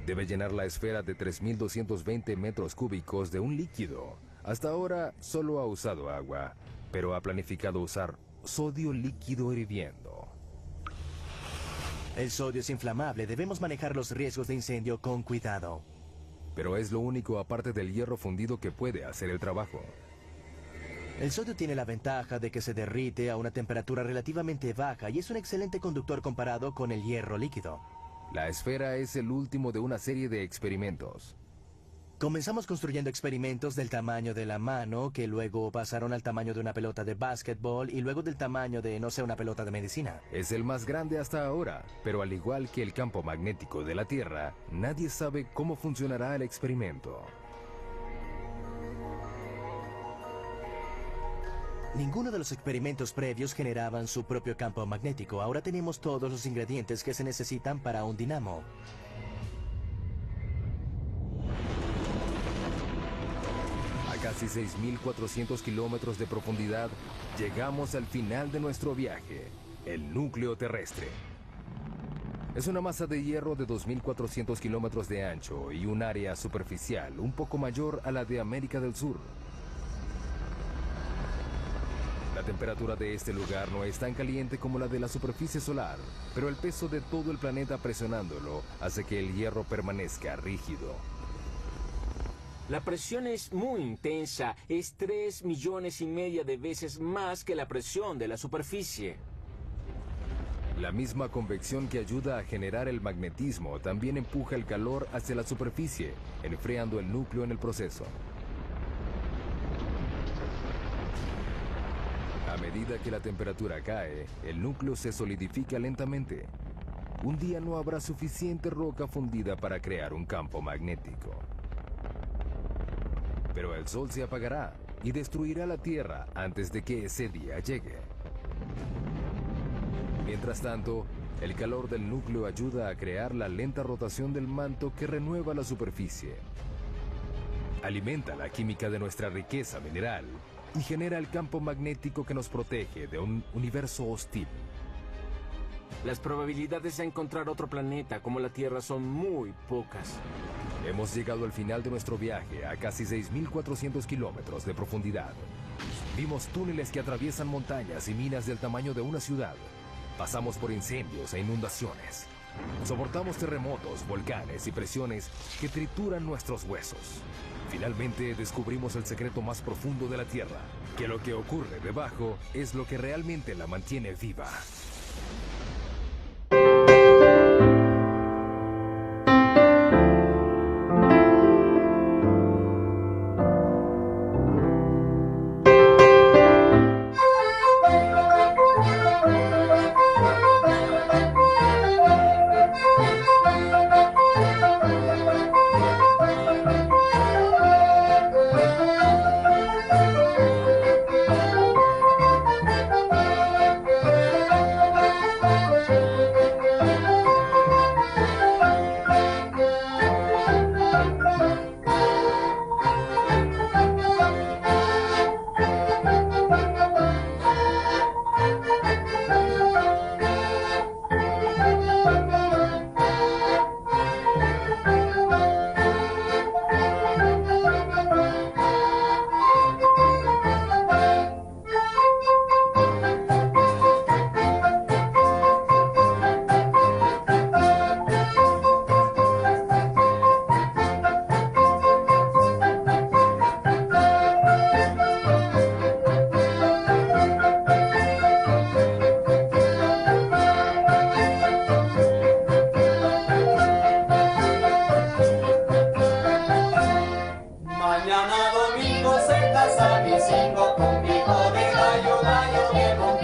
Debe llenar la esfera de 3.220 metros cúbicos de un líquido. Hasta ahora solo ha usado agua, pero ha planificado usar sodio líquido hirviendo. El sodio es inflamable, debemos manejar los riesgos de incendio con cuidado. Pero es lo único aparte del hierro fundido que puede hacer el trabajo. El sodio tiene la ventaja de que se derrite a una temperatura relativamente baja y es un excelente conductor comparado con el hierro líquido. La esfera es el último de una serie de experimentos. Comenzamos construyendo experimentos del tamaño de la mano, que luego pasaron al tamaño de una pelota de básquetbol y luego del tamaño de, no sé, una pelota de medicina. Es el más grande hasta ahora, pero al igual que el campo magnético de la Tierra, nadie sabe cómo funcionará el experimento. Ninguno de los experimentos previos generaban su propio campo magnético. Ahora tenemos todos los ingredientes que se necesitan para un dinamo. A casi 6.400 kilómetros de profundidad, llegamos al final de nuestro viaje, el núcleo terrestre. Es una masa de hierro de 2.400 kilómetros de ancho y un área superficial un poco mayor a la de América del Sur. La temperatura de este lugar no es tan caliente como la de la superficie solar, pero el peso de todo el planeta presionándolo hace que el hierro permanezca rígido. La presión es muy intensa, es 3,5 millones de veces más que la presión de la superficie. La misma convección que ayuda a generar el magnetismo también empuja el calor hacia la superficie, enfriando el núcleo en el proceso. A medida que la temperatura cae, el núcleo se solidifica lentamente. Un día no habrá suficiente roca fundida para crear un campo magnético. Pero el sol se apagará y destruirá la Tierra antes de que ese día llegue. Mientras tanto, el calor del núcleo ayuda a crear la lenta rotación del manto que renueva la superficie. Alimenta la química de nuestra riqueza mineral y genera el campo magnético que nos protege de un universo hostil. Las probabilidades de encontrar otro planeta como la Tierra son muy pocas. Hemos llegado al final de nuestro viaje a casi 6.400 kilómetros de profundidad. Vimos túneles que atraviesan montañas y minas del tamaño de una ciudad. Pasamos por incendios e inundaciones. Soportamos terremotos, volcanes y presiones que trituran nuestros huesos. Finalmente descubrimos el secreto más profundo de la Tierra, que lo que ocurre debajo es lo que realmente la mantiene viva. Mañana domingo se casa mi cinco con hijo de gallo, gallo viejo.